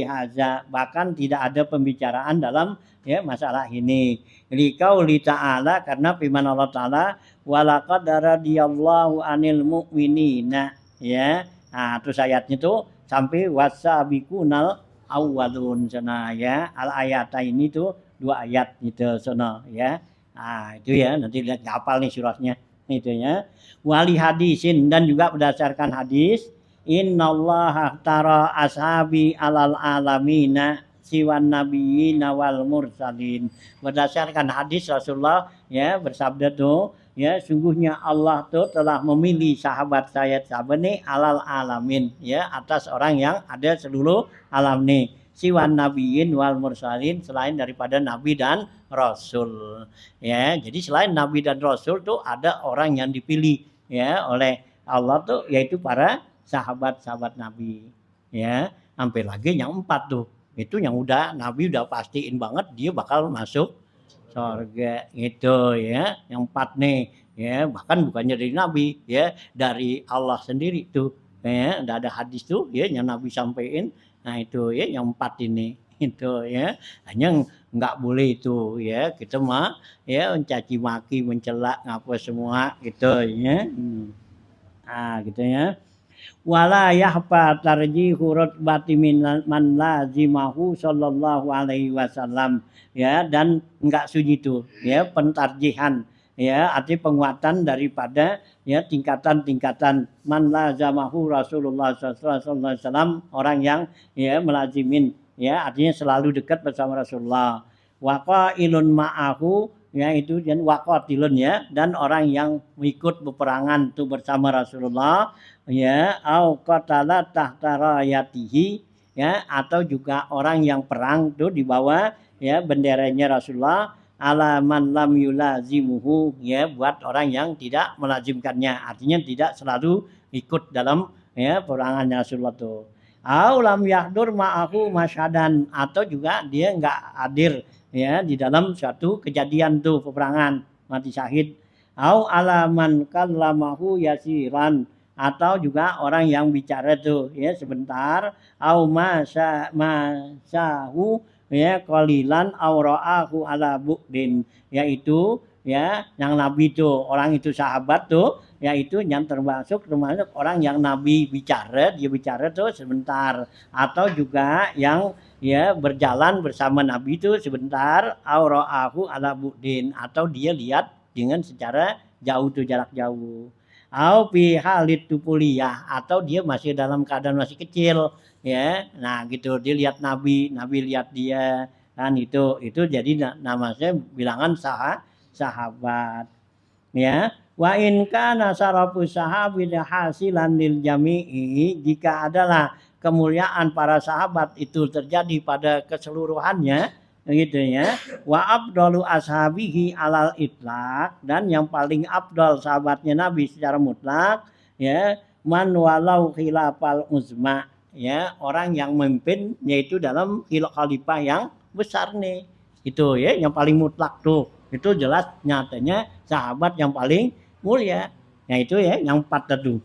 [SPEAKER 1] haza, bahkan tidak ada pembicaraan dalam ya masalah ini. Liqauli ta'ala, karena firman Allah taala walaqad radhiyallahu anil mu'minina ya. Nah terus ayatnya tuh sampai wasabiqunal awalun sana ya, al ayata ini tuh 2 ayat gitu sono ya. Nah itu ya, nanti lihat hafal nih surahnya itu ya. Wali hadisin, dan juga berdasarkan hadis, innallaha tara ashabi alal alamina siwan nabiyina wal mursalin. Berdasarkan hadis Rasulullah ya bersabda tuh ya, sungguhnya Allah tuh telah memilih sahabat saya nih alal alamin ya, atas orang yang ada seluruh alam nih, siwan nabiyin wal mursalin, selain daripada nabi dan rasul ya. Jadi selain nabi dan rasul tuh ada orang yang dipilih ya oleh Allah tuh, yaitu para sahabat-sahabat nabi ya. Sampai lagi yang 4 tuh, itu yang udah nabi udah pastiin banget dia bakal masuk surga gitu ya. Yang 4 nih ya, bahkan bukannya dari nabi ya, dari Allah sendiri tuh ya. Ada hadis tuh ya yang nabi sampaikan. Nah itu ya yang 4 ini itu ya. Hanya nggak boleh itu ya kita mah ya mencaci maki, mencela, ngapa semua gitu ya. Nah gitu ya. Wala yahfa tarjihu rutbati man lazimahu sallallahu alaihi wasallam ya, dan enggak sunyi itu ya pentarjihan ya, arti penguatan daripada ya tingkatan-tingkatan man lazamahu Rasulullah sallallahu alaihi wasallam, orang yang ya melazimin ya, artinya selalu dekat bersama Rasulullah. Waqailun ma'ahu ya itu, dan waqatilun ya, dan orang yang ikut peperangan itu bersama Rasulullah ya, au qatala tahta rayatihi ya, atau juga orang yang perang tuh di bawah ya benderanya Rasulullah, alaman lam yulazimuhu ya, buat orang yang tidak melazimkannya, artinya tidak selalu ikut dalam ya peperangannya Rasulullah tuh. Au lam yahdur ma'ahu masyadan, atau juga dia enggak hadir ya di dalam suatu kejadian tuh peperangan, mati syahid. Au alaman kallamahu yasiran, atau juga orang yang bicara tuh ya sebentar. Au masahu ya qalilan au ra'ahu ala bu'din, yaitu ya yang nabi tuh orang itu sahabat tuh, yaitu yang termasuk orang yang nabi bicara, dia bicara tuh sebentar, atau juga yang ya berjalan bersama nabi itu sebentar, au ra'ahu ala bu'din, atau dia lihat dengan secara jauh tuh, jarak jauh. Au fi halit tupuliyah, atau dia masih dalam keadaan masih kecil ya. Nah gitu, dia lihat nabi, nabi lihat dia kan, itu jadi namanya bilangan sahabat ya. Wa in kana syarafu sahabi hasilan lil jami'i, jika adalah kemuliaan para sahabat itu terjadi pada keseluruhannya gitu ya. Wa afdalu ashabihi alal itlaq, dan yang paling afdal sahabatnya Nabi secara mutlak ya, man walau khilafal uzma ya, orang yang memimpin yaitu dalam khalifah yang besar nih itu ya, yang paling mutlak tuh, itu jelas nyatanya sahabat yang paling mulia. Nah itu ya yang 4 tadi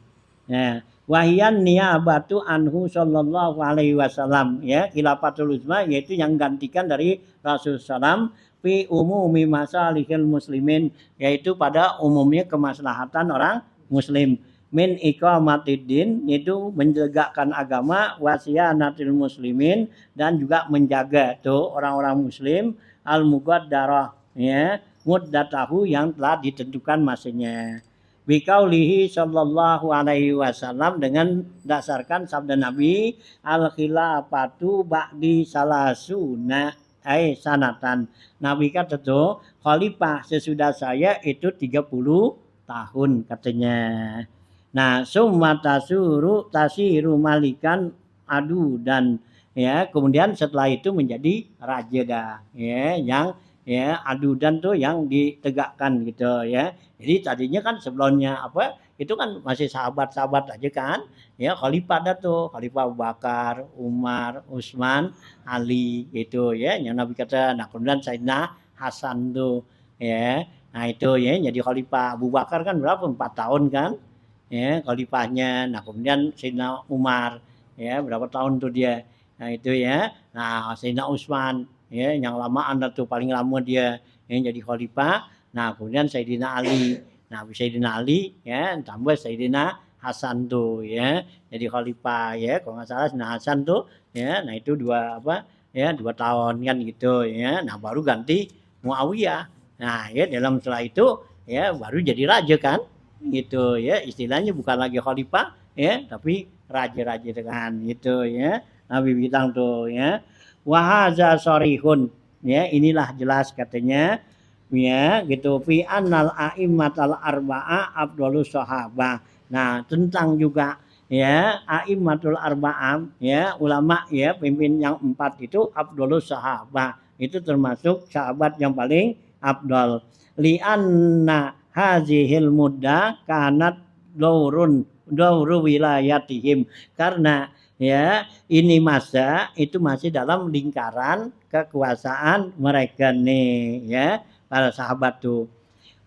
[SPEAKER 1] ya. Wahyan niyabatu anhu sallallahu alaihi wasallam, ya, khilafatul uzma yaitu yang gantikan dari Rasul sallam fi umumi masalihil muslimin, yaitu pada umumnya kemaslahatan orang muslim, min iqamatiddin yaitu menegakkan agama, wasiyanatil muslimin dan juga menjaga tuh orang-orang muslim, al muqaddarah, ya, muddatahu yang telah ditentukan masanya. Bikaulihi sallallahu alaihi wasallam, dengan dasarkan sabda Nabi, al khilafatu ba'di salasuna sanatan. Nabi kata tuh, khalifah sesudah saya itu 30 tahun katanya. Nah, summa tasiru malikan adu dan, ya, kemudian setelah itu menjadi raja dah, ya, yang, ya, adudan tuh yang ditegakkan gitu, ya. Jadi tadinya kan sebelumnya apa itu kan masih sahabat-sahabat aja kan, ya, khalifah dah tuh, khalifah Abu Bakar, Umar, Utsman, Ali gitu, ya, yang Nabi kata. Nah, kemudian Sayyidina Hasan tuh, ya. Nah, itu ya jadi khalifah. Abu Bakar kan berapa? 4 tahun kan, ya, khalifahnya. Nah, kemudian Sayyidina Umar, ya, berapa tahun tuh dia. Nah, itu ya. Nah, Sayyidina Utsman, ya, yang lamaan tuh, paling lama dia yang jadi khalifah. Nah, kemudian Sayyidina Ali. Nah, Sayyidina Ali, ya, tambah Sayyidina Hasan tuh, ya, jadi khalifah, ya. Kalau nggak salah Sayyidina Hasan tuh, ya. Nah, itu 2 tahun kan gitu, ya. Nah, baru ganti Muawiyah. Nah, ya, dalam setelah itu, ya, baru jadi raja kan, gitu, ya. Istilahnya bukan lagi khalifah, ya, tapi raja-raja kan, gitu, ya. Nabi bilang tuh, ya, wahaza sorihun, ya, inilah jelas katanya, ya, gitu, fi annal a'immatal arba'a afdhalus sahabah. Nah, tentang juga, ya, a'immatul arba'ah, ya, ulama, ya, pimpin yang 4 itu afdhalus sahabah, itu termasuk sahabat yang paling afdal. Li anna hazihil mudda kanat dauru wilayatihim, karena, ya, ini masa itu masih dalam lingkaran kekuasaan mereka nih, ya, para sahabat tuh.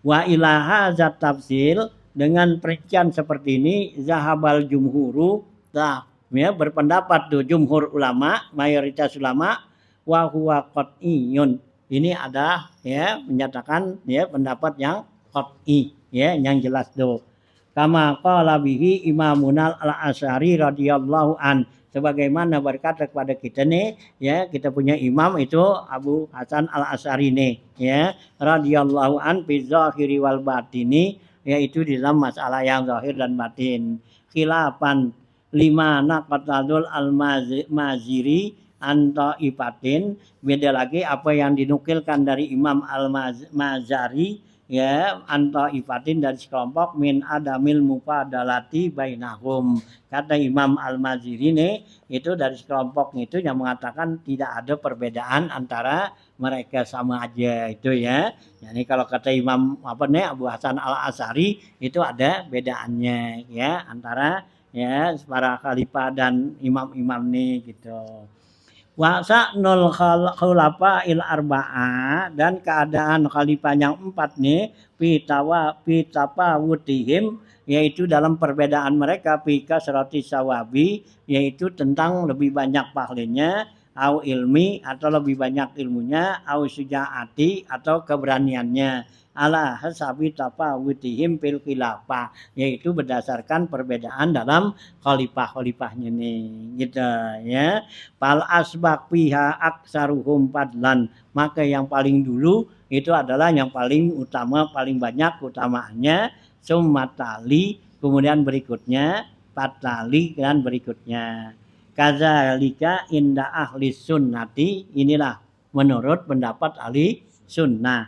[SPEAKER 1] Wa ilaha zat tafsil, dengan perincian seperti ini, zahabal jumhuru, nah, ya, berpendapat tuh jumhur ulama, mayoritas ulama, wa huwa qat'iyun, ini ada, ya, menyatakan, ya, pendapat yang qat'i, ya, yang jelas tuh. Kama qala bihi Imamunal al-Asy'ari radhiyallahu an, sebagaimana berkata kepada kita nih, ya, kita punya imam itu Abu Hasan al-Asy'ari nih, ya, radhiyallahu an fi zahiri wal batini, yaitu di dalam masalah yang zahir dan batin. Khilafan lima naqatadul al-Maziri anta ifatin, beda lagi apa yang dinukilkan dari Imam al-Mazari, ya, anta ifatin dari sekelompok, min adamil mufadalati bainahum. Kata Imam al-Maziri nih, itu dari sekelompok itu yang mengatakan tidak ada perbedaan antara mereka, sama aja itu, ya. Jadi kalau kata Imam apa nih Abu Hasan al-Asy'ari itu ada bedaannya, ya, antara, ya, para khalifah dan imam-imam nih gitu. Wa sa'nul khulafa'il arba'ah, dan keadaan khalifah yang 4 nih, pitafawutihim, yaitu dalam perbedaan mereka, fi kasrati sawabi, yaitu tentang lebih banyak pahalanya, au ilmi, atau lebih banyak ilmunya, au syuja'ati, atau keberaniannya, ala hasabi tafawutihim fil khilafah, yaitu berdasarkan perbedaan dalam khalifah-khalifahnya nih, gitu, ya. Fal asbaq fiha aksaruhum fadlan, maka yang paling dulu itu adalah yang paling utama, paling banyak utamaannya, summatali, kemudian berikutnya, patali, dan berikutnya. Kadzalika inda ahli sunnati, inilah menurut pendapat ahli sunnah.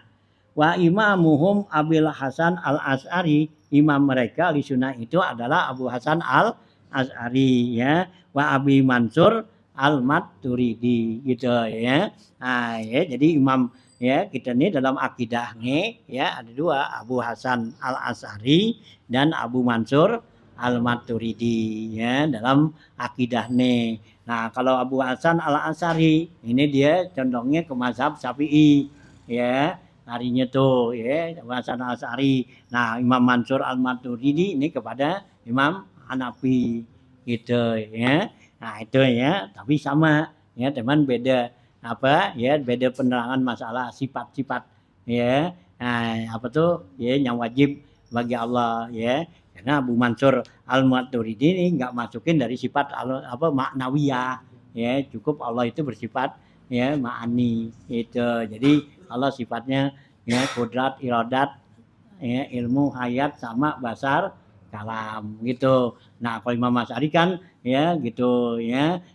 [SPEAKER 1] Wa imamuhum Abil Hasan al-Asy'ari, imam mereka ahli sunnah itu adalah Abu Hasan al-Asy'ari, ya. Wa Abi Mansur al-Maturidi, gitu, ya. Nah, ya, jadi imam, ya, kita nih dalam akidah nih, ya, ada 2, Abu Hasan al-Asy'ari dan Abu Mansur al-Maturidi, ya, dalam akidah nih. Nah, kalau Abu Hasan al-Asy'ari ini dia condongnya ke mazhab Syafi'i, ya, larinya tuh, ya, Abu Hasan al-Asy'ari. Nah, Imam Mansur al-Maturidi ini kepada Imam Hanafi gitu ya. Nah itu ya, tapi sama ya teman beda apa ya, beda penerangan masalah sifat-sifat ya. Nah, apa tuh ya yang wajib bagi Allah ya. Karena Abu Mansur Al-Maturidi ini nggak masukin dari sifat apa maknawiyah ya, cukup Allah itu bersifat ya ma'ani itu. Jadi Allah sifatnya ya kodrat, iradat, ya, ilmu, hayat sama basar, kalam gitu. Nah, kalau Imam Asy'ari kan ya gitu ya,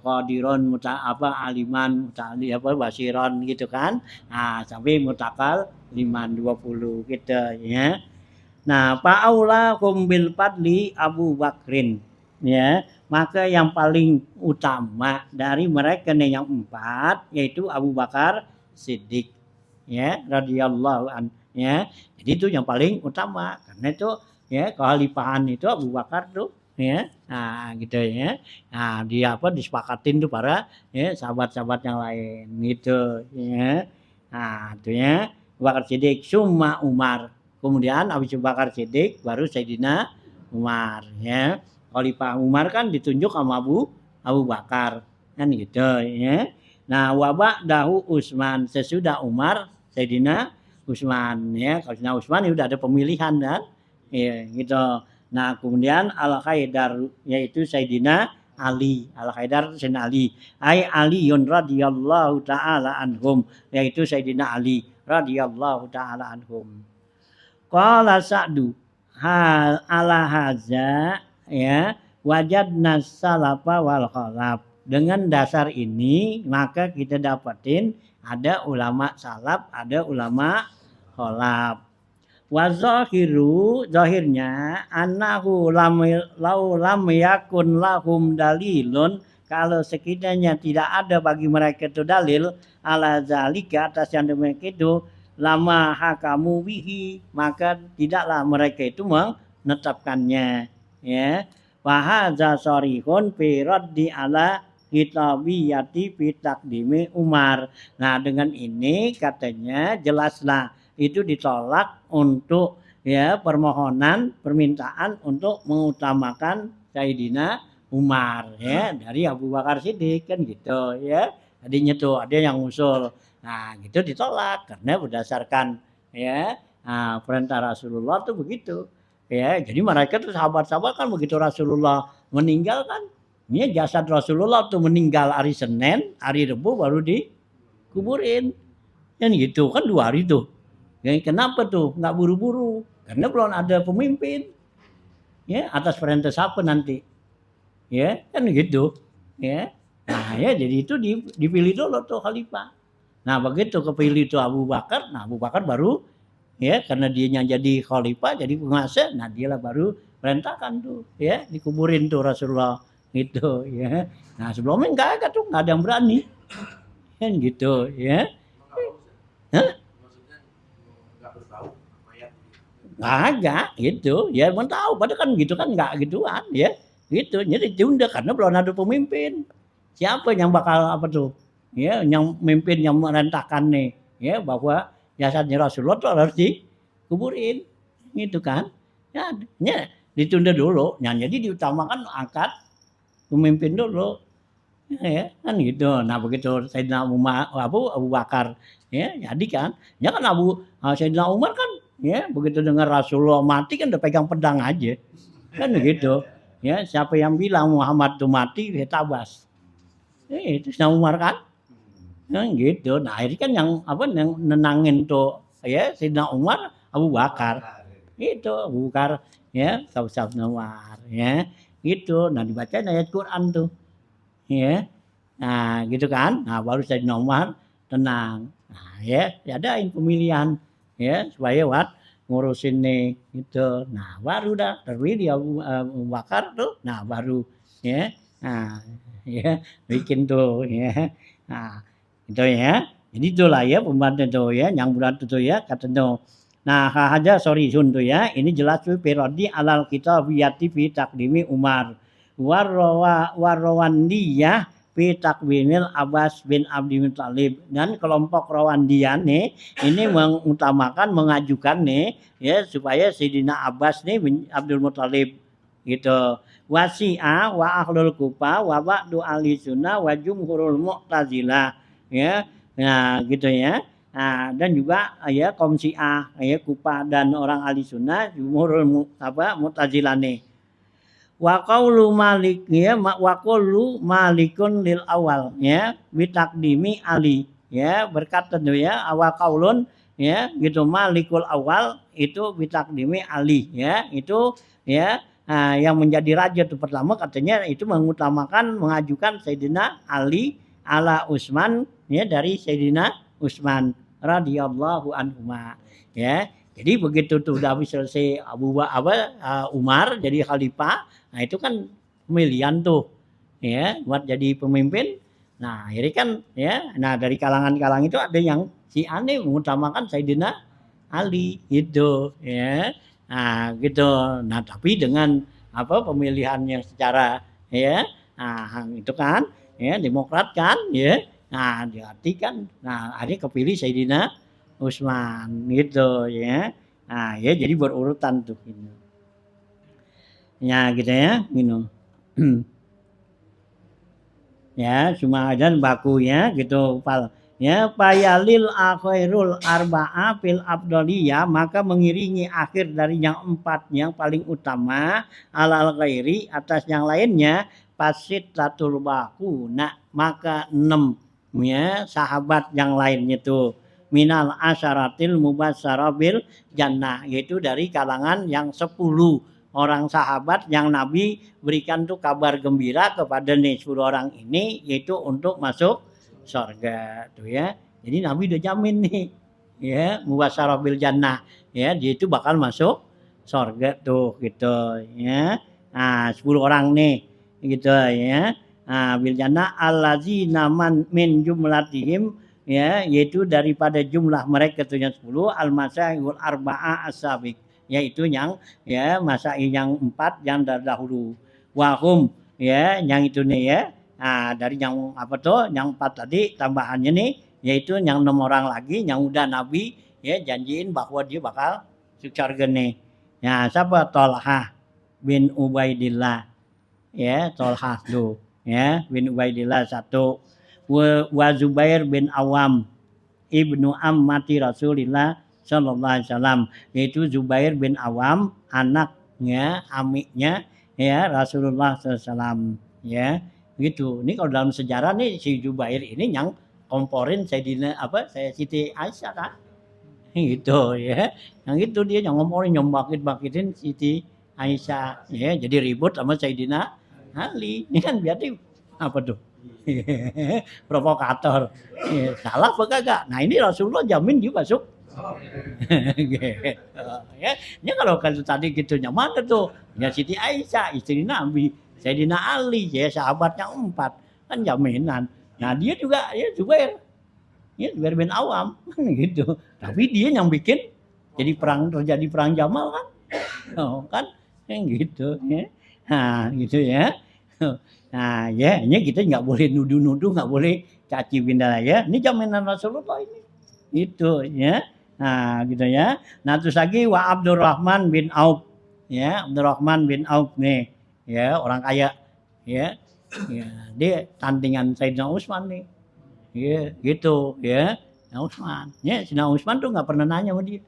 [SPEAKER 1] qadiron aliman muta'ali apa basiron gitu kan. Nah, sampai mutakal liman 20 gitu ya. Nah, fa'aula bil fadli Abu Bakrin ya. Maka yang paling utama dari mereka yang empat yaitu Abu Bakar Siddiq ya radhiyallahu an ya. Jadi itu yang paling utama karena itu ya kekhalifahan itu Abu Bakar tuh ya. Nah, gitu ya. Nah, dia apa disepakatin tuh para ya sahabat-sahabat yang lain gitu ya. Nah, itu ya Abu Bakar Siddiq summa Umar. Kemudian Abu Bakar Siddiq baru Sayyidina Umar ya. Khalifah Umar kan ditunjuk sama Abu Bakar kan gitu ya. Nah, wabak dahu Utsman sesudah Umar Sayyidina Utsman ya. Kalau Sayyidina Utsman ya udah ada pemilihan kan. Ya, gitu. Nah, kemudian Al-Haidar yaitu Sayyidina Ali. Al-Haidar Sayyidina Ali. Ai Aliyun radhiyallahu taala anhum yaitu Sayyidina Ali radhiyallahu taala anhum. Qala Sa'du hal ala haza ya wajadna salafa wal khalaf. Dengan dasar ini maka kita dapatin ada ulama salaf, ada ulama khalaf. Wa zahiru zahirnya annahu lam yakun lahum dalilun, kalau sekiranya tidak ada bagi mereka itu dalil ala zalika atas yang demikian itu lama hakamu wihi, maka tidaklah mereka itu menetapkannya ya. Wa hadza sarihun fi raddi ala kitabiyati fi taqdimi Umar. Nah, dengan ini katanya jelaslah itu ditolak untuk ya permintaan untuk mengutamakan Sayyidina Umar ya dari Abu Bakar Siddiq kan gitu ya. Tadinya tuh ada yang usul. Nah, gitu ditolak karena berdasarkan ya perintah Rasulullah tuh begitu. Ya, jadi mereka tuh sahabat-sahabat kan begitu Rasulullah meninggal kan, ini jasad Rasulullah tuh meninggal hari Senin, hari Rabu baru dikuburin. Kan gitu kan 2 hari tuh. Ya, kenapa tuh nggak buru-buru? Karena belum ada pemimpin. Ya, atas perintah siapa nanti? Ya, kan gitu. Ya. Nah, ya jadi itu dipilih dulu tuh khalifah. Nah, begitu kepilih itu Abu Bakar, nah Abu Bakar baru ya karena dia yang jadi khalifah, jadi penguasa, nah dialah baru perintahkan tuh ya dikuburin tuh Rasulullah gitu ya. Nah, sebelumnya enggak ada tuh, enggak ada yang berani. Kan gitu ya. Hah? Nggak ada gitu ya, emang tahu padahal kan gitu kan nggak gituan ya gitu, jadi ditunda karena belum ada pemimpin. Siapa yang bakal apa tuh ya yang memimpin yang merentahkan nih ya bahwa jasadnya Rasulullah tuh harus dikuburin gitu kan ya, ditunda dulu ya, jadi diutamakan angkat pemimpin dulu ya kan gitu. Nah, begitu Sayyidina Abu Bakar ya jadi kan ya kan Sayyidina Umar kan ya begitu dengar Rasulullah mati kan udah pegang pedang aja kan gitu ya. Siapa yang bilang Muhammad tuh mati ya tabas itu Sayyidina Umar kan gitu. Nah, akhirnya kan yang yang nenangin tuh ya Sayyidina Umar Abu Bakar itu Abu Bakar ya Sayyidina Umar ya gitu. Nah, dibacain ayat Quran tuh ya. Nah, gitu kan. Nah, baru Sayyidina Umar tenang. Nah, ya adain pemilihan ya supaya ngurusin nih gitu. Nah, baru dah terpilih Abu Bakar tuh. Nah, baru ya. Nah, ya bikin tuh ya. Nah, itu ya. Jadi itulah ya pembantu tuh ya, yang bulan itu ya kata tuh. Nah, aja sorry sun tuh ya. Ini jelas tuh periode alal kita wiyati fi takdimi Umar. Warrawandiyah fi takwinil Abbas bin Abdul Muthalib, dan kelompok Rawandian nih ini mengutamakan mengajukan nih ya supaya Sayyidina Abbas nih bin Abdul Muthalib gitu. Wasi'a wa ahlul kufa wa ba'du ahli sunnah wa jumhurul mu'tazilah ya. Nah, gitu ya. Nah, dan juga ya kaum Syiah, ya Kufa dan orang ahli sunnah jumhurul mu'tazilah nih. Wa qaulu Malik ya wa qulu Malikun lil awal ya bitaqdimi Ali ya berkata tuh ya awal qaulun ya gitu Malikul awal itu bitaqdimi Ali ya itu ya yang menjadi raja itu pertama katanya itu mengutamakan mengajukan Sayyidina Ali ala Utsman ya dari Sayyidina Utsman radhiyallahu anhuma ya. Jadi begitu tuh udah habis selesai Umar jadi khalifah. Nah itu kan pemilihan tuh ya buat jadi pemimpin. Nah akhirnya kan ya, nah dari kalangan-kalangan itu ada yang si aneh mengutamakan Sayyidina Ali gitu ya. Nah gitu. Nah tapi dengan pemilihannya secara ya, nah itu kan ya demokrat kan ya. Nah diartikan, nah akhirnya kepilih Sayyidina Utsman gitu ya. Nah ya jadi berurutan tuh gitu. Ya gitu ya, gitu. Ya, cuma aja baku ya gitu pal. Ya, payalil akhirul arba'a fil afdaliyah maka mengiringi akhir dari yang 4 yang paling utama alal ghairi atas yang lainnya pasit tatul baku. Nah, maka 6 ya sahabat yang lainnya tuh minal asyaratil mubasysyara bil jannah yaitu dari kalangan yang 10 orang sahabat yang Nabi berikan tuh kabar gembira kepada 10 orang ini yaitu untuk masuk surga tuh ya. Jadi Nabi udah jamin nih ya mubasysyarah bil jannah ya dia itu bakal masuk surga tuh gitu ya. Nah 10 orang nih gitu ya. Nah bil jannah allazina man min jumlatihim ya yaitu daripada jumlah mereka itu yang 10 al-masyaykhul arba'a as-sabiq yaitu yang ya masail yang 4 yang dahulu wahum ya yang itu nih ya. Nah dari yang yang 4 tadi tambahannya nih yaitu yang 6 orang lagi yang udah Nabi ya janjiin bahwa dia bakal surga nih. Nah siapa Tolhah bin Ubaidillah ya Tolhah tuh ya bin Ubaidillah 1 wa Zubair bin Awam ibnu ammati Rasulillah sallallahu alaihi wasallam yaitu Zubair bin Awam anaknya amiknya ya Rasulullah sallallahu alaihi wasallam ya gitu. Ini kalau dalam sejarah nih si Zubair ini yang komporin Sayyidina Siti Aisyah kan gitu ya yang itu dia yang ngomporin yang bangkit-bangkitin Siti Aisyah ya jadi ribut sama Sayyidina Ali ini kan berarti tuh provokator salah apa kagak. Nah ini Rasulullah jamin dia masuk gitu. Ya ini kalau tadi gitu mana tuh ya Siti Aisyah istri Nabi Sayyidina Ali ya sahabatnya 4 kan jaminan. Nah dia juga ya Zubair bin Awam gitu tapi dia yang bikin jadi terjadi perang Jamal kan kan gitu ya. Nah gitu ya. Nah ya ini kita nggak boleh nuduh-nuduh nggak boleh caci bindala ya ini jaminan Rasulullah ini itu ya. Nah gitu ya. Nah terus lagi wa Abdurrahman bin Auf ya Abdurrahman bin Auf nih ya orang kaya ya, ya dia tandingan Sayyidina Utsman nih ya gitu ya Utsman ya Sayyidina Utsman tuh nggak pernah nanya sama dia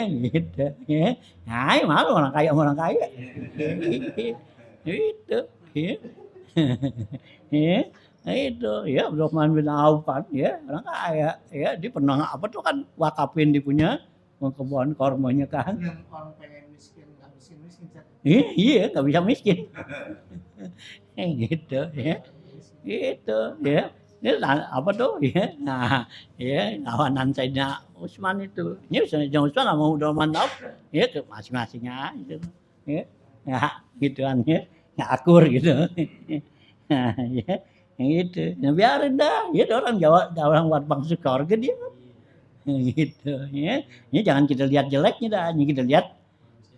[SPEAKER 1] gitu ya. Nah, malu orang kaya itu ya. Itu ya Abdurrahman bin Auf kan ya orang kaya ya dia pernah tuh kan wakafin dia punya kebun kormanya kan yang orang pengen miskin nggak miskin iya nggak bisa miskin gitu ya gitu ya ini tuh ya nah ya lawanan Sayyidina Utsman itu ini Sayyidina Utsman sama Abdurrahman bin Auf ya ke masing-masingnya itu ya gituan ya akur gitu nah ya gitu nah biarin dah ya orang Jawa orang buat bangsa surga dia gitu ya ini jangan kita lihat jeleknya dah ini kita lihat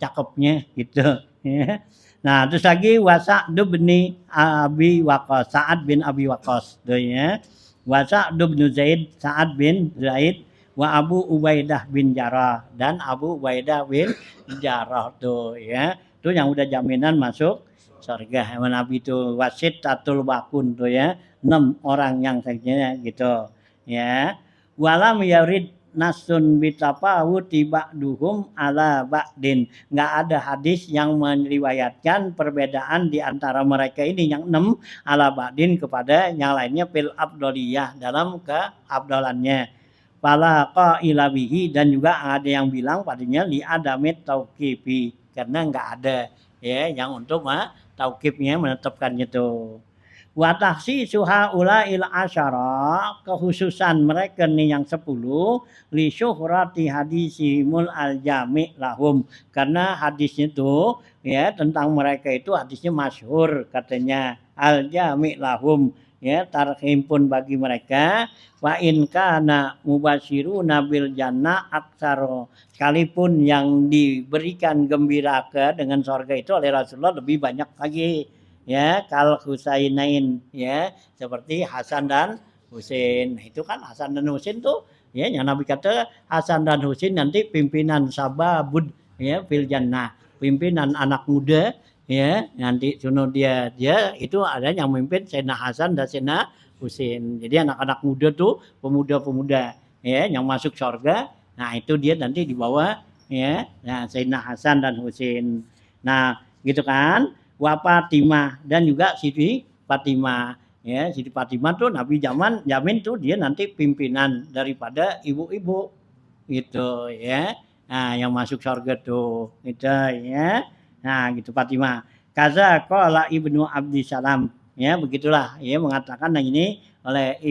[SPEAKER 1] cakepnya gitu ya. Nah terus lagi Sa'd bin Abi Waqqas Sa'ad bin Abi Waqqas tuh ya Sa'd bin Zaid Sa'ad bin Zaid wa Abu Ubaidah bin Jarrah dan Abu Ubaidah bin Jarrah tuh ya. Itu yang udah jaminan masuk surga. Nabi itu wasit tatul bakun tuh ya. 6 orang yang saksinya gitu ya. Walam yarid nasun bitapawu tiba duhum ala ba'din. Nggak ada hadis yang meriwayatkan perbedaan di antara mereka ini yang 6 ala ba'din kepada yang lainnya fil abdoliyah dalam keabdalannya. Fala qaila bihi dan juga ada yang bilang padanya li adamit tauqifi karena nggak ada ya yang untuk tauqifnya menetapkannya itu. Wa tahsisuha ulail asyara kekhususan mereka nih yang 10 li syuhrati hadisimul al jami' lahum karena hadisnya itu ya tentang mereka itu hadisnya masyhur katanya al jami' lahum ya terhimpun bagi mereka wa in kana mubashiruna bil jannah aksaro sekalipun yang diberikan gembira dengan surga itu oleh Rasulullah lebih banyak lagi ya kal Husainain ya seperti Hasan dan Husain itu kan Hasan dan Husain tuh ya yang Nabi kata Hasan dan Husain nanti pimpinan sababud ya fil jannah pimpinan anak muda ya nanti suno dia itu ada yang memimpin Sayyidina Hasan dan Sayyidina Husain jadi anak-anak muda tuh pemuda-pemuda ya yang masuk surga nah itu dia nanti dibawa ya nah Sayyidina Hasan dan Husain nah gitu kan wa Fatimah dan juga Siti Fatimah ya Siti Fatimah tuh Nabi jamin tuh dia nanti pimpinan daripada ibu-ibu gitu ya nah yang masuk surga tuh gitu ya nah gitu Fatimah kaza qala Ibnu Abdissalam ya begitulah ya mengatakan yang ini oleh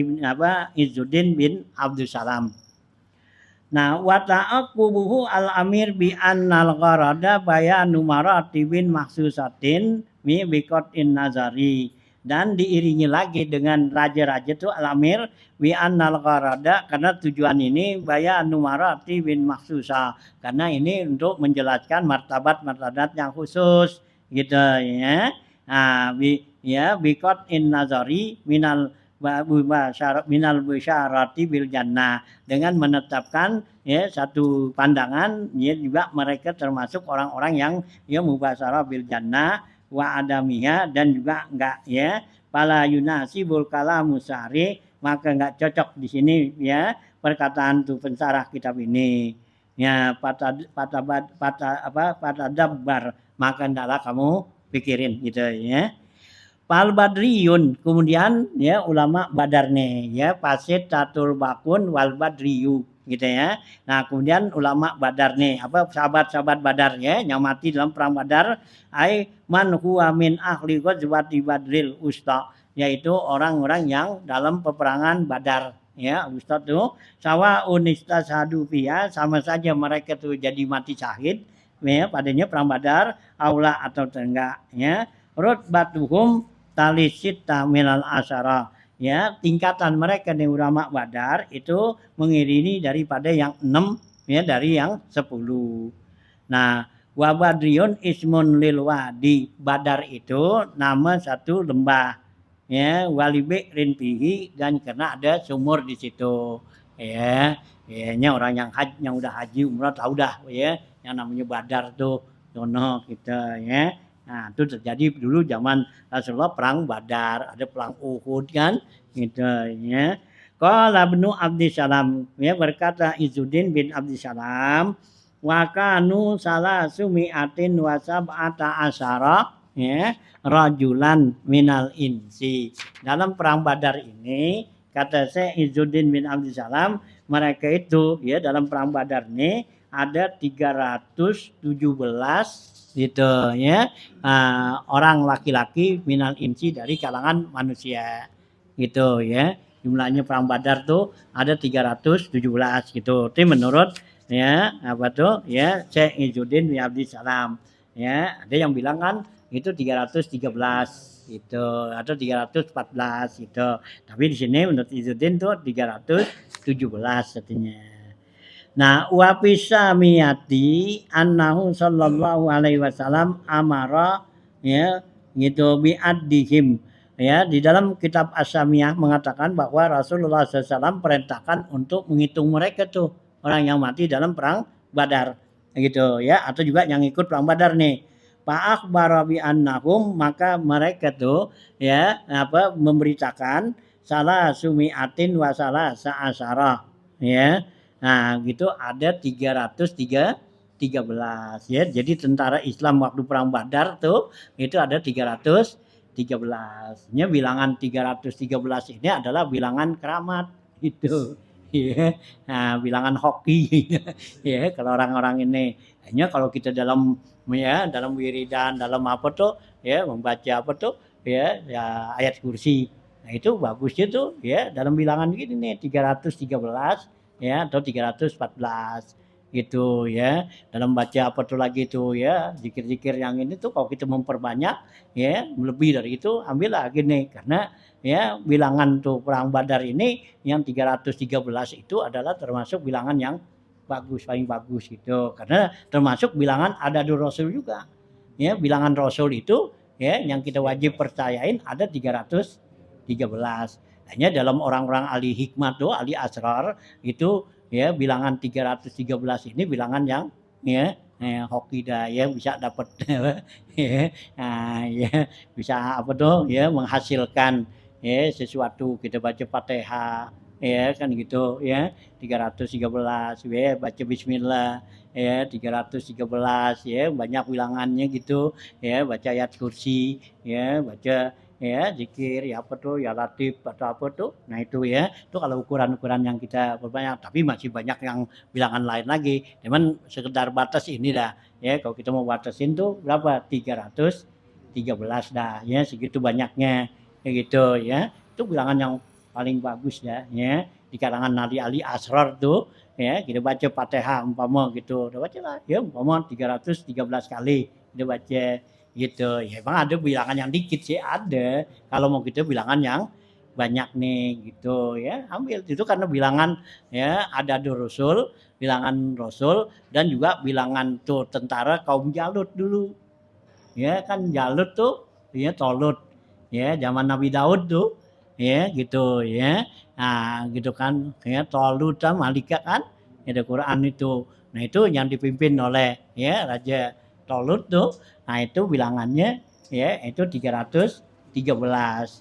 [SPEAKER 1] Izzuddin bin Abdussalam. Nah, wa ta'aqubuhu al-amir bi annal gharada bayanu maratibin mahsusatin mi biqatin nazari dan diiringi lagi dengan raja-raja itu al-amir bi annal gharada karena tujuan ini bayanu maratibin mahsusa karena ini untuk menjelaskan martabat-martabat yang khusus gitu ya. Nah, biqatin nazari minal bisyarati bil jannah dengan menetapkan ya satu pandangan ya juga mereka termasuk orang-orang yang ya mubasyarah bil jannah wa adamiha dan juga enggak ya pala yunasibul kalamu sari maka enggak cocok di sini ya perkataan tu pensarah kitab ini ya patadabbar maka hendaklah kamu pikirin gitu ya. Pal Badriyun kemudian ya ulama Badar nih ya Fasid Tatul Bakun wal Badriyu gitu ya. Nah kemudian ulama Badar nih apa sahabat-sahabat Badar ya yang mati dalam perang Badar ai man huwa min ahli ghazwati Badril usta yaitu orang-orang yang dalam peperangan Badar ya Ustaz tuh sawa unistashadu fiha sama saja mereka tuh jadi mati syahid ya padanya perang Badar aula atau enggak ya rutbatuhum talisita minal asyara ya tingkatan mereka di ulama Badar itu mengiringi daripada yang 6 ya dari yang 10. Nah, wa badriyun ismun lil wadi Badar itu nama satu lembah ya walibi rintihi dan karena ada sumur di situ ya kayaknya orang yang udah haji umrah tahu dah ya yang namanya Badar tuh sono kita ya. Nah, itu terjadi dulu zaman Rasulullah perang Badar, ada perang Uhud kan, gitu ya. Qala Ibnu Abdissalam ya berkata Izzuddin bin Abdissalam wa kanu salasumi'atin wa sab'ata asyara ya rajulan minal insi. Dalam perang Badar ini kata saya Izzuddin bin Abdissalam mereka itu ya dalam perang Badar ini ada 317 gitu ya orang laki-laki minal insi dari kalangan manusia gitu ya jumlahnya perang Badar tuh ada 317 gitu itu menurut ya apa tuh ya Syekh Izzuddin bin Abdissalam ya ada yang bilang kan itu 313 gitu atau 314 gitu tapi di sini menurut Izzuddin tuh 317 artinya. Nah, wa bisamiyati annahu sallallahu alaihi wasallam amara ya gitu bi'addihim Ya, di dalam kitab As-Samiyah mengatakan bahwa Rasulullah SAW perintahkan untuk menghitung mereka tuh orang yang mati dalam perang Badar, gitu ya, atau juga yang ikut perang Badar nih. Fa'akhbara bi annahum, maka mereka tuh ya memberitakan salah sumiatin wa salah sa'asara ya. Nah, gitu ada 313 ya. Jadi tentara Islam waktu perang Badar tuh itu ada 313. Bilangan 313 ini adalah bilangan keramat itu. Ya. Nah, bilangan hoki ya kalau orang-orang ini. Hanya kalau kita dalam ya dalam wiridan, dalam apa tuh ya membaca apa tuh ya, ayat kursi. Nah, itu bagusnya tuh ya dalam bilangan gini nih 313 ya atau 314 gitu ya. Dalam baca apa tuh lagi tuh ya, zikir-zikir yang ini tuh kalau kita memperbanyak ya lebih dari itu ambillah gini karena ya bilangan tuh perang Badar ini yang 313 itu adalah termasuk bilangan yang bagus, paling bagus gitu. Karena termasuk bilangan adadul Rasul juga. Ya, bilangan Rasul itu ya yang kita wajib percayain ada 313. Hanya dalam orang-orang ahli hikmah tuh, ahli asrar itu ya bilangan 313 ini bilangan yang ya hoki dah ya bisa dapat ya, ya bisa apa tuh ya menghasilkan ya sesuatu kita baca Fatihah ya kan gitu ya 313 ya baca bismillah ya 313 ya banyak bilangannya gitu ya baca ayat kursi ya baca ya zikir ya apa tuh ya latif atau apa tuh nah itu ya itu kalau ukuran-ukuran yang kita perbanyak tapi masih banyak yang bilangan lain lagi cuman sekedar batas ini dah ya kalau kita mau batasin tuh berapa 313 dah ya segitu banyaknya kayak gitu ya itu bilangan yang paling bagus dah ya di kalangan ahli asrar tuh ya kita baca Fatihah umpama gitu udah baca lah ya umpama 313 kali kita baca gitu ya emang ada bilangan yang dikit sih ada kalau mau kita bilangan yang banyak nih gitu ya ambil itu karena bilangan ya ada Rasul bilangan Rasul dan juga bilangan tuh tentara kaum Jalut dulu ya kan Jalut tuh ya Tolut ya zaman Nabi Daud tuh ya gitu ya nah gitu kan ya Tolut sama Malika kan ya ada Quran itu nah itu yang dipimpin oleh ya Raja Tolut tuh nah itu bilangannya ya itu 313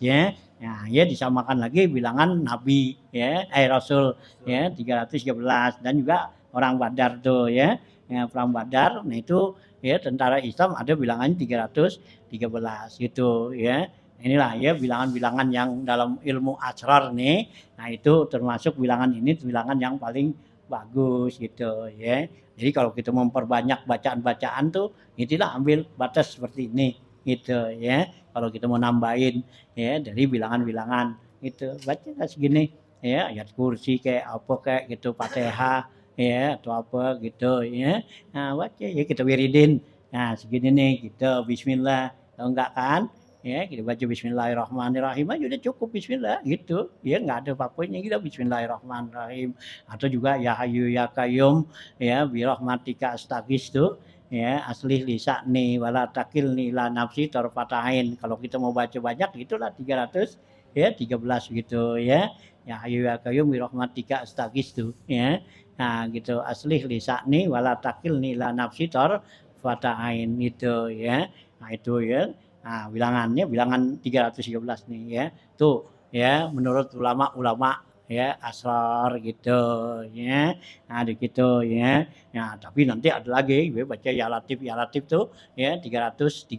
[SPEAKER 1] ya nah ya disamakan lagi bilangan Nabi ya Rasul ya 313 dan juga orang Badar tuh ya perang Badar nah itu ya tentara Islam ada bilangannya 313 gitu ya inilah ya bilangan-bilangan yang dalam ilmu asrar nih nah itu termasuk bilangan ini bilangan yang paling bagus gitu ya jadi kalau kita memperbanyak bacaan-bacaan tuh itulah ambil batas seperti ini gitu ya kalau kita mau nambahin ya dari bilangan-bilangan itu baca segini ya ayat kursi kayak apa kayak gitu Fatihah ya atau apa gitu ya nah baca ya kita wiridin nah segini nih gitu Bismillah kalau enggak kan ya kita baca Bismillahirrahmanirrahim aja udah cukup Bismillah gitu ya nggak ada apa-apanya kita Bismillahirrahmanirrahim atau juga ya Hayyu ya Qayyum ya birahmatika astaghis tuh ya aslih lisani wala takilni la nafsi tarfatain kalau kita mau baca banyak itulah 300 ya 13 gitu ya ya Hayyu ya Qayyum birahmatika astaghis tuh ya nah gitu aslih lisani wala takilni la nafsi tarfatain itu ya nah itu ya nah bilangannya bilangan 313 nih ya tuh ya menurut ulama-ulama ya asrar gitu ya nah gitu ya nah tapi nanti ada lagi gue baca ya latif tuh ya 313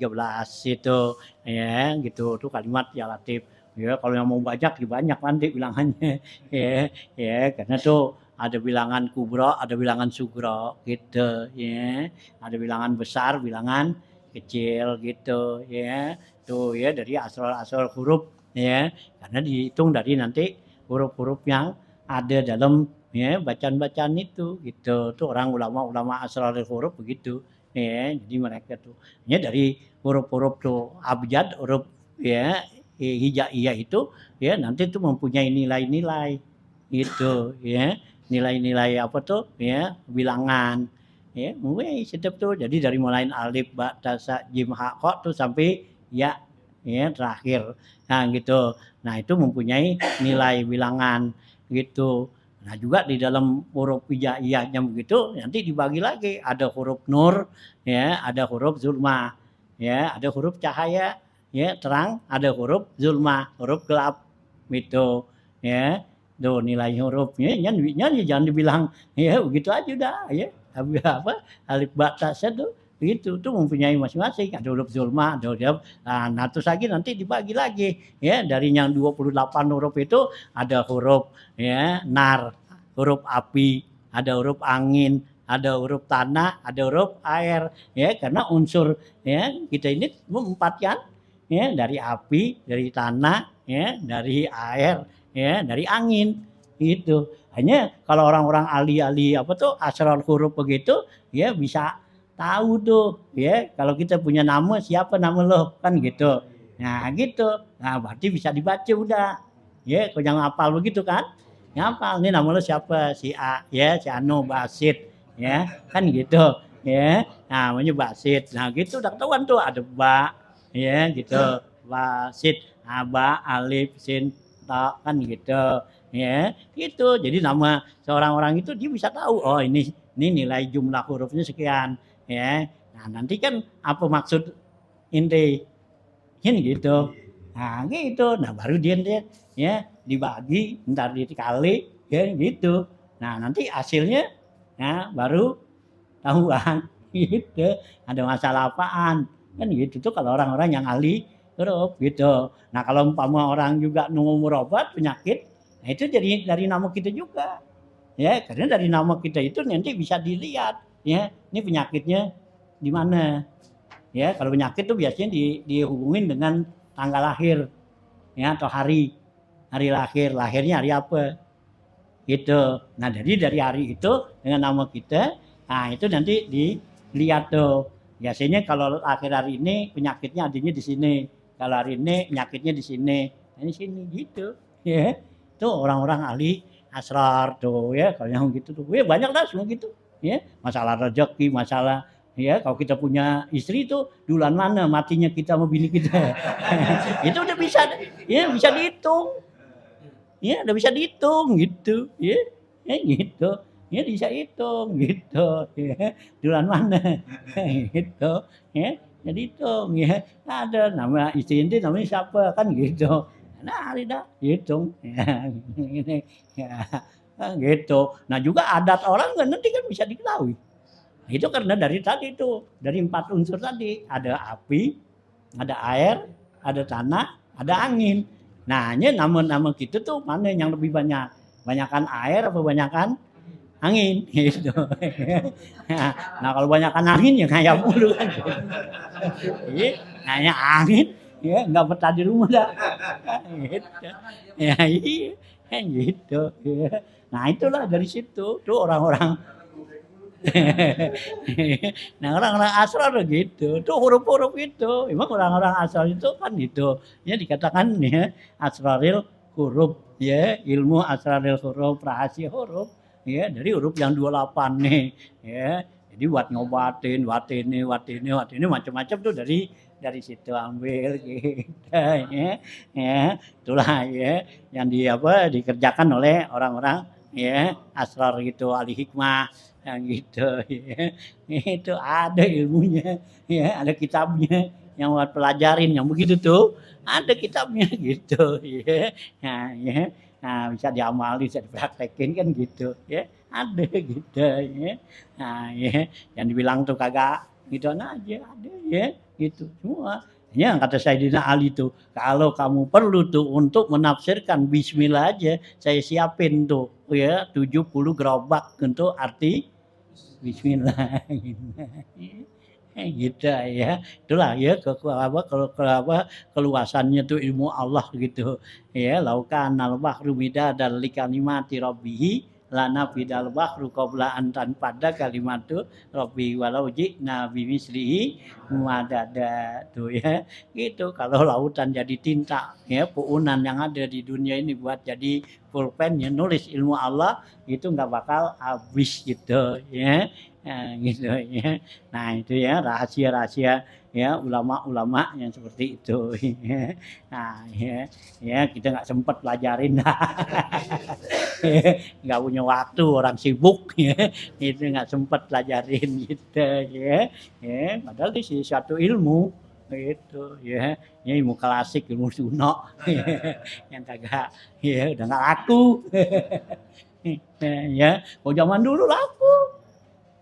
[SPEAKER 1] itu ya gitu tuh kalimat ya latif ya kalau yang mau banyak banyak nanti bilangannya ya ya karena tuh ada bilangan kubro ada bilangan sugro gitu ya ada bilangan besar bilangan kecil gitu ya tuh ya dari asal-asal huruf ya karena dihitung dari nanti huruf-huruf yang ada dalam ya bacaan-bacaan itu gitu tuh orang ulama-ulama asal huruf begitu ya jadi mereka tuh ya dari huruf-huruf tuh abjad huruf ya hijaiyah itu ya nanti tuh mempunyai nilai-nilai itu ya nilai-nilai apa tuh ya bilangan ya mulai sedap tuh jadi dari mulai alif ba ta sa jim ha kha tuh sampai ya ya terakhir. Nah gitu. Nah itu mempunyai nilai bilangan gitu. Nah juga di dalam huruf hijaiyahnya begitu nanti dibagi lagi ada huruf nur ya, ada huruf zulma ya, ada huruf cahaya ya terang, ada huruf zulma, huruf gelap gitu ya. Tuh nilai hurufnya jangan dibilang ya begitu aja udah ya. Apa alif ba ta sa tuh gitu tuh mempunyai masing-masing ada huruf zulma, ada huruf nah terus lagi nanti dibagi lagi ya dari yang 28 huruf itu ada huruf ya nar, huruf api, ada huruf angin, ada huruf tanah, ada huruf air ya karena unsur ya kita ini empat kan ya dari api, dari tanah ya, dari air ya, dari angin gitu. Hanya kalau orang-orang ahli-ahli apa tuh asrar huruf begitu ya bisa tahu tuh ya kalau kita punya nama siapa nama lo kan gitu. Nah gitu. Nah berarti bisa dibaca udah. Ya, kau jangan hafal begitu kan? Ngapal nih nama lo siapa? Si A ya, si Anu Basit ya, kan gitu ya. Nah, namanya Basit. Nah, gitu udah ketahuan tuh ada ba ya gitu. Basit, aba, alif, sin, ta kan gitu ya. Gitu. Jadi nama seorang orang itu dia bisa tahu oh ini nilai jumlah hurufnya sekian ya. Nah, nanti kan apa maksud inti kan gitu. Nah, gitu. Nah, baru dia ya dibagi, ntar dikali ya gitu. Nah, nanti hasilnya ya baru tahuan gitu. Ada masalah apaan. Kan gitu tuh kalau orang-orang yang ahli huruf gitu. Nah, kalau umpama orang juga nunggu obat penyakit, nah itu jadi dari nama kita juga. Ya, karena dari nama kita itu nanti bisa dilihat ya, ini penyakitnya di mana. Ya, kalau penyakit tuh biasanya dihubungin dengan tanggal lahir ya atau hari lahir, lahirnya hari apa gitu. Nah dari hari itu dengan nama kita, nah itu nanti dilihat tuh biasanya kalau akhir hari ini penyakitnya adanya di sini, kalau hari ini penyakitnya di sini, nah di sini gitu ya. Itu orang-orang ahli asrar tuh ya kalau yang gitu tuh ya banyak lah semua gitu ya masalah rezeki masalah ya kalau kita punya istri itu bulan mana matinya kita sama bini kita itu udah bisa ya bisa dihitung ya udah bisa dihitung gitu ya gitu ya bisa hitung gitu ya bulan mana gitu ya jadi hitung ya ada nama istri ini namanya siapa kan gitu nah hari dah hitung ya, ini ya gitu nah juga adat orang kan nanti kan bisa diketahui itu karena dari tadi itu dari 4 unsur tadi ada api ada air ada tanah ada angin nah hanya nama-nama gitu tuh mana yang lebih banyak banyakan air apa banyakan angin gitu nah kalau banyakan angin ya kayak mulu kan hanya angin ya nggak betah di rumah dah gitu. Ya iya gitu ya. Nah itulah dari situ tuh orang-orang nah orang-orang asrar gitu tuh huruf-huruf itu emang orang-orang asrar itu kan gitu ya dikatakan ya asraril huruf ya ilmu asraril huruf rahasia huruf ya dari huruf yang 28 nih ya jadi buat ngobatin watini macam-macam tuh dari situ ambil gitu ya itulah ya yang dikerjakan oleh orang-orang ya asrar gitu ahli hikmah yang gitu ya itu ada ilmunya ya ada kitabnya yang buat pelajarin yang begitu tuh ada kitabnya gitu ya nah, ya nah bisa diamali bisa dipraktekin kan gitu ya ada gitu ya nah ya yang dibilang tuh kagak gitu aja ada ya gitu semua ya kata Sayyidina Ali tuh kalau kamu perlu tuh untuk menafsirkan bismillah aja saya siapin tuh ya 70 gerobak untuk arti bismillah gitu ya itulah ya keluasannya tuh ilmu Allah gitu ya laukan al bahru bidadan li kalimati rabbih lana bidal bahru qabla an tanfada kalimatu rabbi walau ji'na bimislihi madada tuh ya gitu kalau lautan jadi tinta ya puunan yang ada di dunia ini buat jadi pulpen ya nulis ilmu Allah itu nggak bakal habis gitu ya Gitu ya. Nah itu ya rahasia-rahasia ya ulama-ulama yang seperti itu. Nah ya kita nggak sempat pelajarin dah. Nggak punya waktu, orang sibuk ya. Itu nggak sempat pelajarin gitu ya. Padahal itu suatu ilmu gitu ya. Ini ilmu klasik, ilmu suno yang kagak ya udah nggak laku. Ya, kalau zaman dulu laku.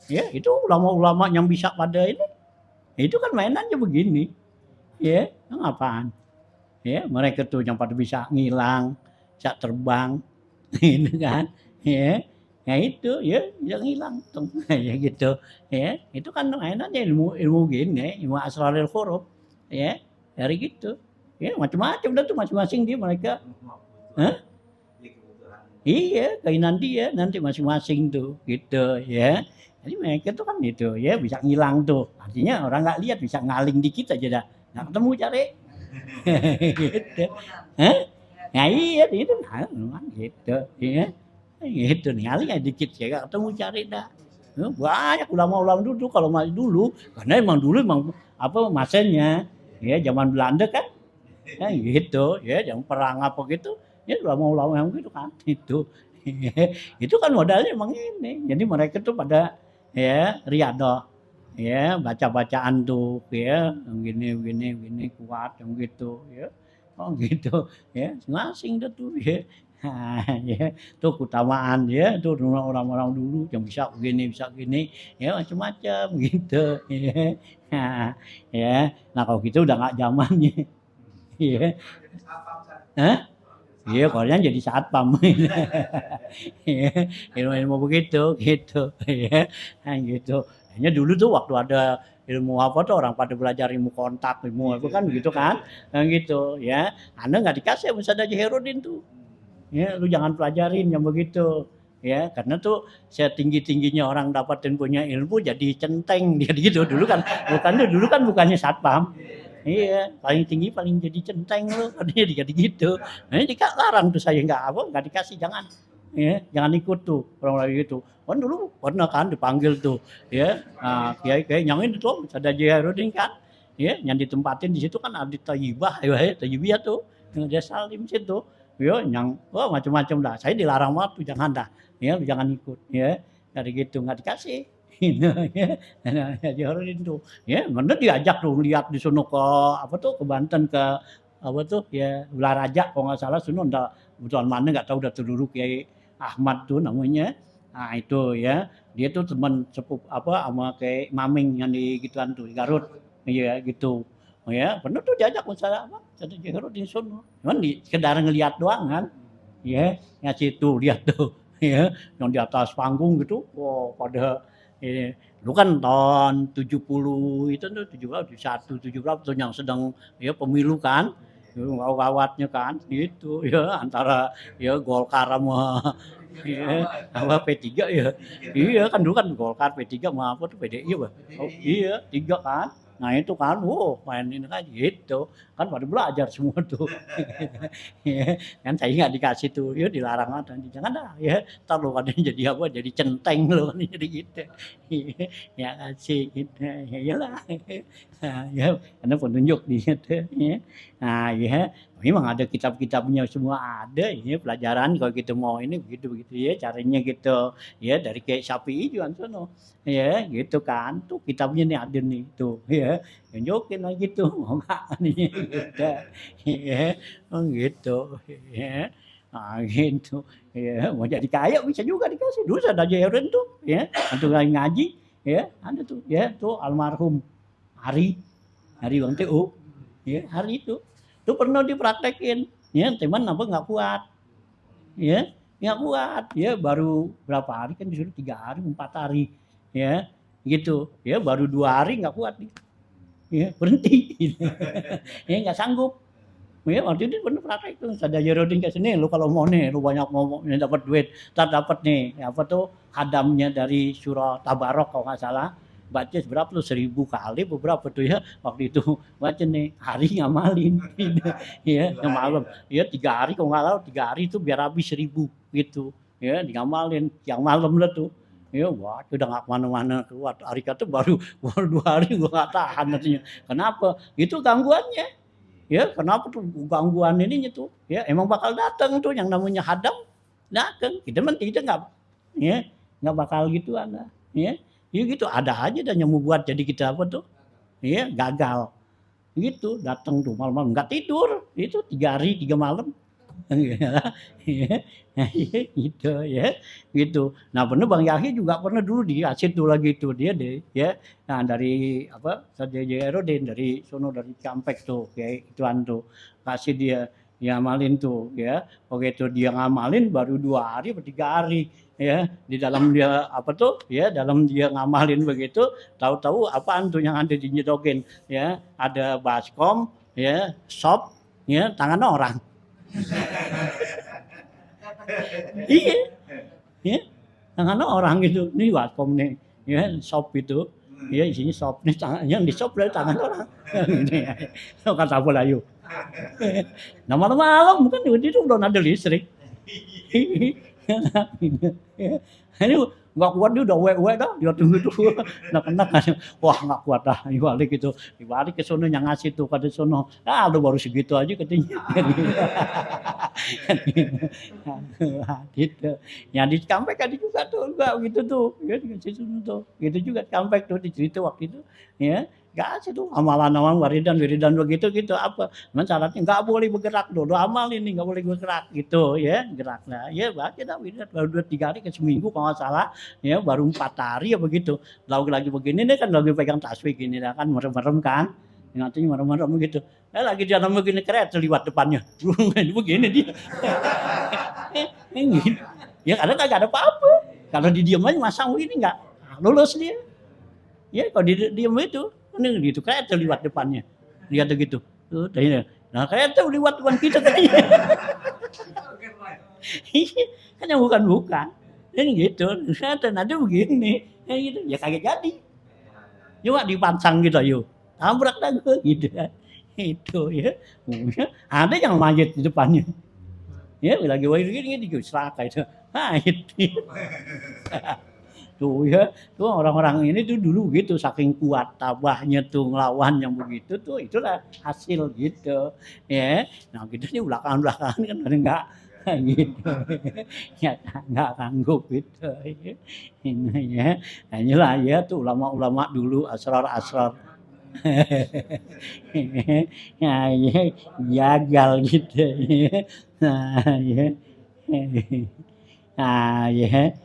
[SPEAKER 1] Ya, itu ulama-ulama yang bisa pada ini. Itu kan mainannya begini. Ya, apaan? Ya, mereka tuh yang pada bisa ngilang, bisa terbang, gitu kan. Ya, ya itu ya yang hilang tuh. Ya gitu. Ya, itu kan mainannya ilmu gini, ilmu asrarul huruf. Ya, dari gitu. Ya, macam-macam dah tuh masing-masing dia mereka. Hah? Iya, keinginan dia nanti masing-masing tuh, gitu ya. Jadi mereka tuh kan itu ya bisa ngilang tuh. Artinya orang nggak lihat bisa ngaling dikit aja dah. Nggak ketemu cari. Gitu. Hah? Nah iya itu kan gitu ya. Gitu ngaling aja dikit ya nggak ketemu cari dah. Banyak ulama-ulama dulu kalau masih dulu karena emang dulu emang apa masanya ya zaman Belanda kan ya gitu ya yang perang apa gitu ya ulama-ulama yang gitu kan itu itu kan modalnya emang ini jadi mereka tuh pada ya riadoh ya baca-bacaan tuh ya yang gini kuat yang gitu ya oh gitu ya masing dah tuh ya nah, ya tuh keutamaan ya tuh orang-orang dulu yang bisa gini ya macam-macam gitu ya nah, ya nah kalau gitu udah nggak zamannya iya hah? Iya, Korean jadi satpam. Iya, ilmu-ilmu begitu, gitu. Iya, gitu. Hanya dulu tuh waktu ada ilmu apa tuh orang pada belajar ilmu kontak, ilmu apa kan gitu kan, gitu ya. Anda nggak dikasih sama Ustaz Haji Herudin tuh. Ya, lu jangan pelajarin yang begitu. Ya, karena tuh setinggi-tingginya orang dapatin punya ilmu jadi centeng dia gitu. Dulu kan bukannya satpam. Iya, paling tinggi paling jadi centeng lu, katanya dia gitu. Nah, ini larang tuh saya nggak dikasih jangan. Ya, jangan ikut tuh orang lagi gitu. Kan dulu pernah kan dipanggil tuh, ya. Nah, kiai yang ini tuh ada Jairudin kan. Ya, yang ditempatin di situ kan ada Thayyibah, ya, Thayyibah tuh yang dia salim situ. Ya, yang wah macam-macam dah. Saya dilarang waktu jangan dah. Ya, jangan ikut, ya. Dari gitu nggak dikasih. Ya, Jairudin tuh. Ya, bener diajak tuh lihat di sono ke apa tuh ke Banten ke apa tuh ya Blaraja kalau nggak salah sono enggak kebetulan mana nggak tahu udah dulu Kiai Ahmad tuh namanya. Nah itu ya dia tuh teman sepupu apa sama kayak Maming yang di gituan tuh di Garut. Iya gitu. Oh ya, bener tuh diajak misalnya apa? Satu Garut di sono. Cuman di sekedar ngelihat doang kan. Ya, ngasih tuh lihat tuh. Ya, yang di atas panggung gitu. Wow, pada dulu kan tahun 70 itu tuh 70 71 70 tuh yang sedang ya pemilu kan gawat-gawatnya kan itu ya antara ya Golkar sama ya sama P3 ya iya kan dulu kan Golkar P3 sama apa tuh PDI ya oh, iya tiga kan nah itu kan main ini kan gitu kan pada belajar semua tuh ya, kan saya nggak dikasih tuh ya dilarang ada jangan dah ya ntar lo kan jadi apa jadi centeng lo kan jadi gitu ya kasih gitu ya iyalah ya karena penunjuk di situ ya nah ya memang ada kitab-kitabnya semua ada ini pelajaran kalau gitu mau ini begitu ya caranya gitu ya dari kayak Syafi'i juga sono ya gitu kan tuh kitabnya nih ada nih tuh ya tunjukin lagi tuh mau nggak nih gitu ya oh gitu ya nah, gitu ya mau jadi kaya bisa juga dikasih dulu ada Jairin tuh ya untuk ngaji ya ada tuh ya tuh almarhum Hari Bang TU ya hari itu tuh pernah dipraktekin ya teman apa nggak kuat ya nggak kuat ya baru berapa hari kan disuruh 3 hari 4 hari ya gitu ya baru 2 hari nggak kuat nih ya berhenti ya nggak sanggup ya waktu itu bener praktek tuh ada Jerodin ke sini lu kalau mau nih lu banyak ngomong dapat duit ntar dapat nih apa tuh hadamnya dari surah Tabarok kalau nggak salah baca berapa tuh 1000 kali beberapa tuh ya waktu itu baca nih hari ngamalin ya yang malam ya 3 hari kalau nggak salah 3 hari itu biar habis 1000 gitu ya ngamalin yang malam lah tuh Ya wah udah nggak kemana-mana keluar. Arika tuh baru 2 hari gua nggak tahan katanya. Kenapa? Itu gangguannya. Ya kenapa tuh gangguan ininya tuh. Ya emang bakal datang tuh yang namanya hadam datang. Kita mah kita nggak bakal gituan lah. Ya. Ya gitu ada aja dan yang membuat jadi kita apa tuh? Ya gagal. Gitu datang tuh malam-malam nggak tidur. Itu 3 hari 3 malam. Gitu ya gitu. Nah bener Bang Yahya juga pernah dulu dikasih tuh lagi tuh dia deh ya. Nah dari apa Sarjaya Erodin dari sono dari Campek tuh kayak ituan tuh kasih dia ngamalin tuh ya. Begitu dia ngamalin baru 2 hari atau 3 hari ya di dalam dia apa tuh ya dalam dia ngamalin begitu tahu-tahu apaan tuh yang ada di nyedogen ya ada baskom ya sop ya tangan orang. Iya, ya. Tangan orang gitu, nih wakom nih, ya sop itu, ya isinya sop, nih tangan yang di sop dari tangan orang, gitu ya. Kata apa layu? Nah malam-malam kan itu belum ada listrik. Ini nggak kuat dia udah wek dah dia tunggu tuh nak kan wah nggak kuat dah dibalik ke sono yang ngasih tuh pada sono lu baru segitu aja katanya gitu yang di Cikampek ada juga tuh enggak gitu tuh ya di situ tuh gitu juga Cikampek tuh dicerita waktu itu ya nggak asih tuh amalan-amalan wiridan begitu gitu apa syaratnya nggak boleh bergerak dulu amal ini nggak boleh bergerak gitu ya gerak lah ya baca dah wiridan baru 2-3 hari ke seminggu kalau nggak salah ya baru 4 hari ya begitu lagi begini nih kan lagi pegang tasbih gini kan merem-merem kan ngatanya merem-merem gitu lagi jalan begini kereta lewat depannya begini dia gitu. Ya karena kagak ada apa-apa kalau didiam aja masang begini nggak lulus dia ya kalau didiam itu ini gitu kereta lewat depannya lihat gitu tuh nah kereta lewat depan kita kayaknya kan yang bukan kan gitu dan ada begini ya gitu ya kaget jadi cuma dipasang gitu yuk tabrak dah gue gitu itu ya ada yang mayat di depannya ya lagi gini di selaka itu itu tuh ya tuh orang-orang ini tuh dulu gitu saking kuat tabahnya tuh ngelawan yang begitu tuh itulah hasil gitu ya nah kita sih belakangan kan enggak gitu ya nggak sanggup gitu ini ya inilah ya tuh ulama-ulama dulu asrar ya, gagal gitu nah ya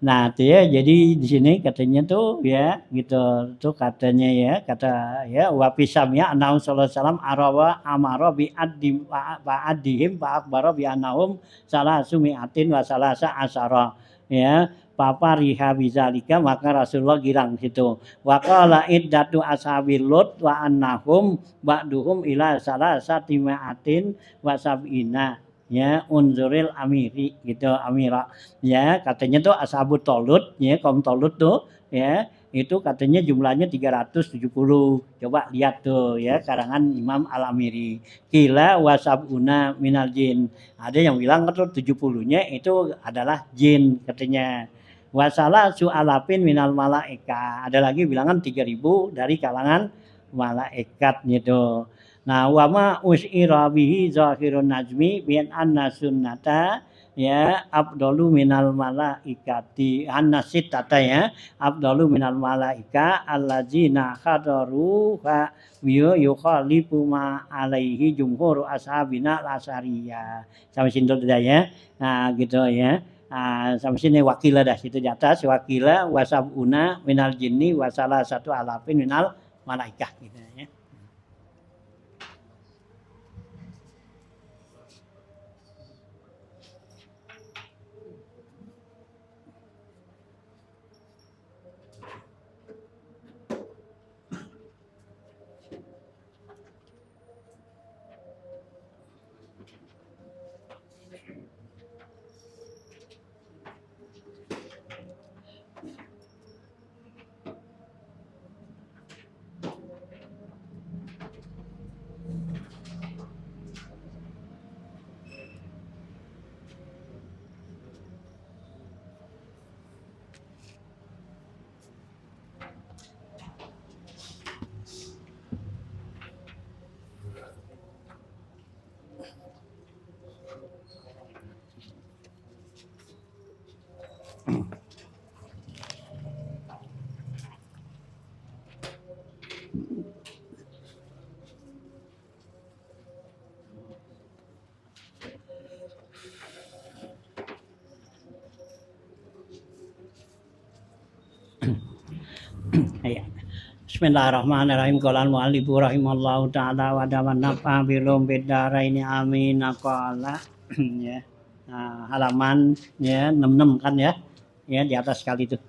[SPEAKER 1] nah tuh ya jadi di sini katanya tuh ya gitu tuh katanya ya kata ya wapisam ya annahu sallallahu alaihi wasallam arawa amara bi addi ba'adihim fa akbara bi annahum salasu mi'atin wa salasa asyara ya papa riha bizalika maka Rasulullah girang situ wa qala iddatu ashabil lut wa annahum ba'duhum ila salasati mi'atin wa sab'ina ya unzuril amiri gitu amira ya katanya tuh ashabut tolut ya kaum tolut tuh ya itu katanya jumlahnya 370 coba lihat tuh ya karangan Imam Al-Amiri kila wasabuna minal jin ada yang bilang tuh 70-nya itu adalah jin katanya wasala su'alapin minal malaika ada lagi bilangan 3000 dari kalangan malaikat gitu. Nah, wa ma us'ira bihi zahirun najmi bi anna sunnata ya afdalu minal malaikati annasitata ya afdalu minal malaika allazina hadaru fa yukhalifu ma alaihi jumhur ashabina lasariya. Sampai sini dulu ya. Nah, gitu ya. Sampai sini wakila dah situ di atas wakila wasabuna minal jinni wasala satu alafin minal malaikah gitu ya. Ya. Bismillahirrahmanirrahim. Qala al-mu'allif rahimallahu taala wa dawan nafa bilum bidaraini amin. Qala ya. Nah, halaman ya 66 kan ya. Ya di atas sekali itu.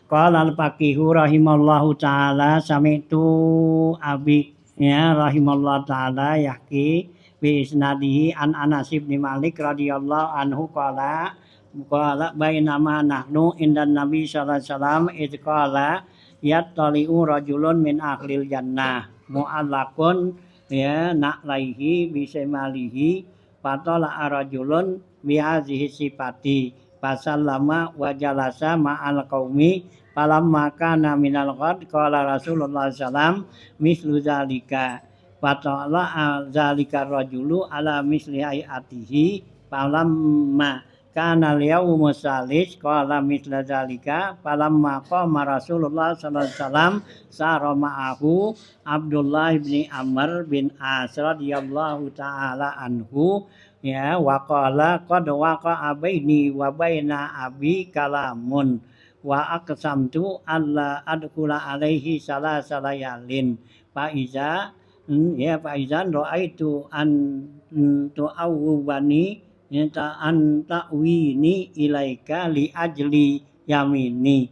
[SPEAKER 1] Qala al-faqihu rahimallahu taala sami'tu abi ya rahimallahu taala yahki bi isnadihi an Anas bin Malik radhiyallahu anhu qala bainama nahnu indan nabi sallallahu alaihi wasallam id qala yattali'u rajulun min ahlil jannah mu'allaqun ya na'laihi bi semalihi fatala rajulun bi hadhihi sifati fasallama wa jalasa ma'al qaumi falamma kana minal ghad qala Rasulullah sallam mislu zalika fatala zalika rajulu ala misli hayatihi falamma kana al-yawmu salis qala misla zalika falamma qama Rasulullah sallallahu alaihi wasallam sara ma'ahu Abdullah bin Amr bin As radhiyallahu taala anhu ya wa qala qad waqa'a baini wa baina abi kalamun wa aqsamtu alla adkhula alaihi salasa layalin fa iza ya fa izan raaitu an tu'awwani ta an ta'wini ilaika li ajli yamini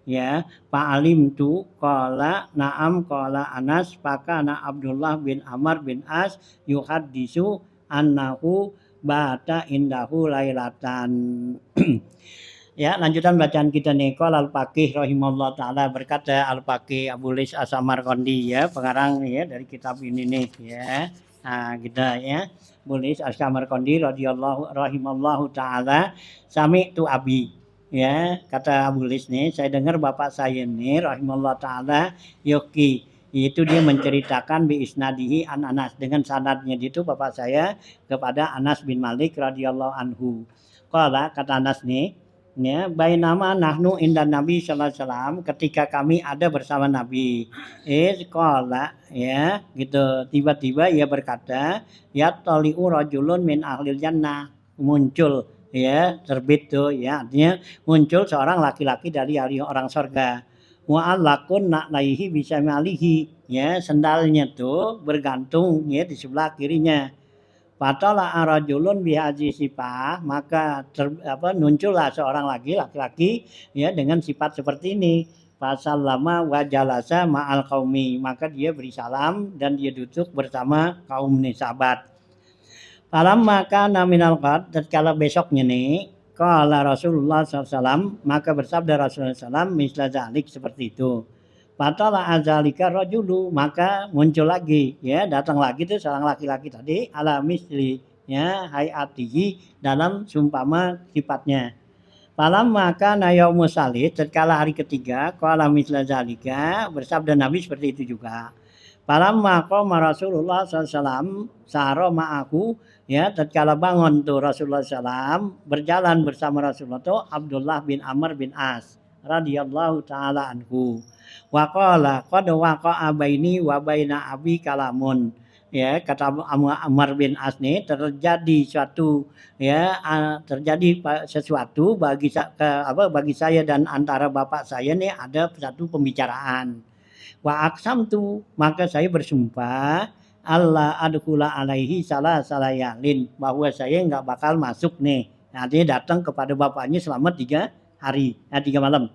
[SPEAKER 1] ya fa alimtu qala na'am qala Anas fakana Abdullah bin Amr bin As yuhaddisu annahu bata indahu lailatan. Ya, lanjutan bacaan kita nih. Qala al-faqih rahimallahu taala berkata al-faqih Abu Lis As-Samarqandi ya, pengarang ya dari kitab ini nih ya. Nah, kita ya. Abu Lis As-Samarqandi radhiyallahu rahimallahu taala sami'tu abi. Ya, kata Abu Lis nih, saya dengar bapak saya nih rahimallahu taala yoki itu dia menceritakan bi isnadihi an Anas dengan sanadnya itu bapak saya kepada Anas bin Malik radhiyallahu anhu. Qala kata Anas nih ya bainama nahnu indan nabi sallallahu alaihi wasallam ketika kami ada bersama nabi qala ya gitu tiba-tiba ia berkata ya tali'u rajulun min ahlil jannah muncul ya terbit tuh ya artinya muncul seorang laki-laki dari ahli orang surga mu'allaqun na'laihi bisa malihi ya sendalnya tuh bergantung ya di sebelah kirinya. Fatala arajulun bihaji sifah maka muncullah seorang laki-laki ya dengan sifat seperti ini. Fasallama wa jalasa ma'al qaumi maka dia beri salam dan dia duduk bersama kaum nih sahabat. Falamma kana minal qad tatkala besoknya nih qala Rasulullah SAW maka bersabda Rasulullah SAW misla zalik seperti itu. Fatala azalika rajulu maka muncul lagi ya datang lagi tuh seorang laki-laki tadi ala misli ya hayatihi dalam sumpama sifatnya. Falam maka nayaumus salis tatkala hari ketiga qala misla zalika bersabda Nabi seperti itu juga. Falam maka Rasulullah SAW saro ma'ahu ya tatkala bangun tuh Rasulullah SAW berjalan bersama Rasulullah tuh Abdullah bin Amr bin As radhiyallahu taala anhu. Wa qala qad waqa'a baini wa baina abi kalamun ya kata Amr bin As nih terjadi suatu ya terjadi sesuatu bagi saya dan antara bapak saya nih ada satu pembicaraan wa aqsamtu maka saya bersumpah Allah adkhula alaihi salayalin bahwa saya enggak bakal masuk nih artinya datang kepada bapaknya selama 3 hari 3 malam.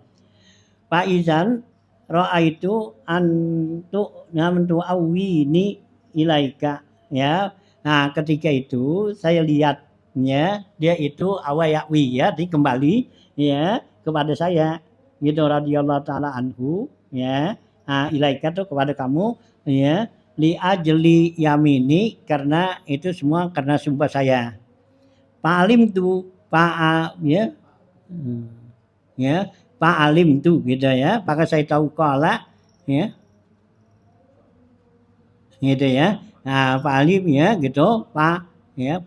[SPEAKER 1] Pak Izan ra'aitu antu namtu awini ilaika ya. Nah, ketika itu saya lihat ya, dia itu awayawi ya, dikembali ya kepada saya gitu radhiyallahu taala anhu ya. Nah, ilaika tuh kepada kamu ya li ajli yamini karena itu semua karena sumpah saya. Pak alim tuh Pak ya. Ya Pak alim tuh gitu ya maka saya tahu qala ya gitu ya nah Pak alim ya gitu Pak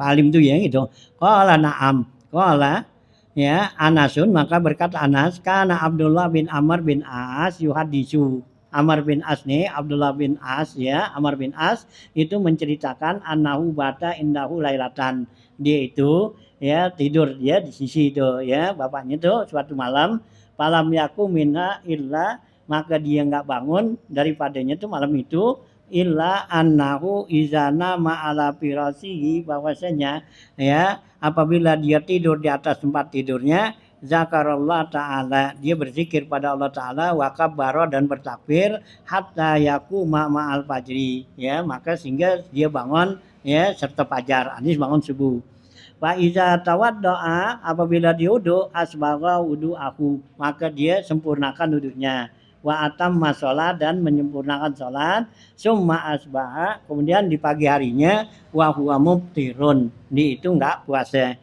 [SPEAKER 1] alim tuh ya gitu qala na'am qala ya Anasun maka berkata Anas kana Abdullah bin Amr bin As yuhadisu Amr bin As nih Abdullah bin As ya Amr bin As itu menceritakan annahu bata indahu lailatan dia itu ya tidur dia di sisi itu ya bapaknya tuh suatu malam falam yaku minna illa maka dia nggak bangun daripadanya itu malam itu illa annahu izana ma'ala firasihi, bahwasanya ya apabila dia tidur di atas tempat tidurnya zakarallah ta'ala, dia berzikir pada Allah ta'ala wa kabbara dan bertakbir hatta yakuma ma'al fajri, ya maka sehingga dia bangun ya serta fajar, anis bangun subuh. Wa iza tawaddoa, apabila dia wudu asbagha wudu'ahu, maka dia sempurnakan wudunya. Wa atamma sholat, dan menyempurnakan sholat. Summa asbaha, kemudian di pagi harinya wa huwa muftirun, di itu enggak puasa.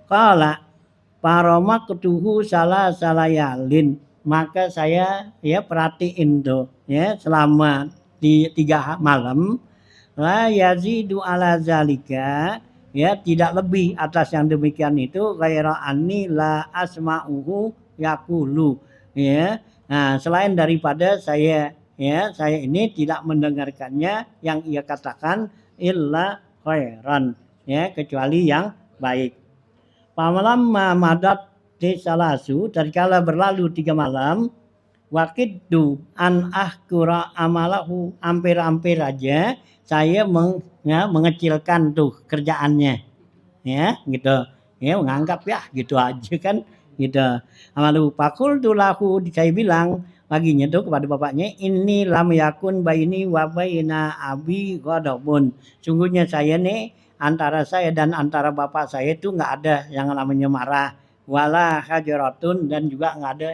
[SPEAKER 1] Qala paramaktuhu salah salayalin, maka saya ya perhatiin tuh ya selama di 3 malam, la yazidu ala zalika, ya tidak lebih atas yang demikian itu, ghaira anni la asma'uhu yaqulu, ya. Nah, selain daripada saya ini tidak mendengarkannya yang ia katakan illa khairan, ya kecuali yang baik. Pamalamma madat tisalasu, tatkala berlalu 3 malam, wakiddu an ahkura amalahu, hampir-hampir aja saya mengecilkan tuh kerjaannya, ya gitu, ya menganggap ya gitu aja kan gitu. Lalu fakultu lahu, saya bilang baginya tuh kepada bapaknya, ini lam yakun baini wa baina abi ghadabun, sungguhnya saya nih antara saya dan antara bapak saya itu nggak ada yang namanya marah, wala hajratun, dan juga nggak ada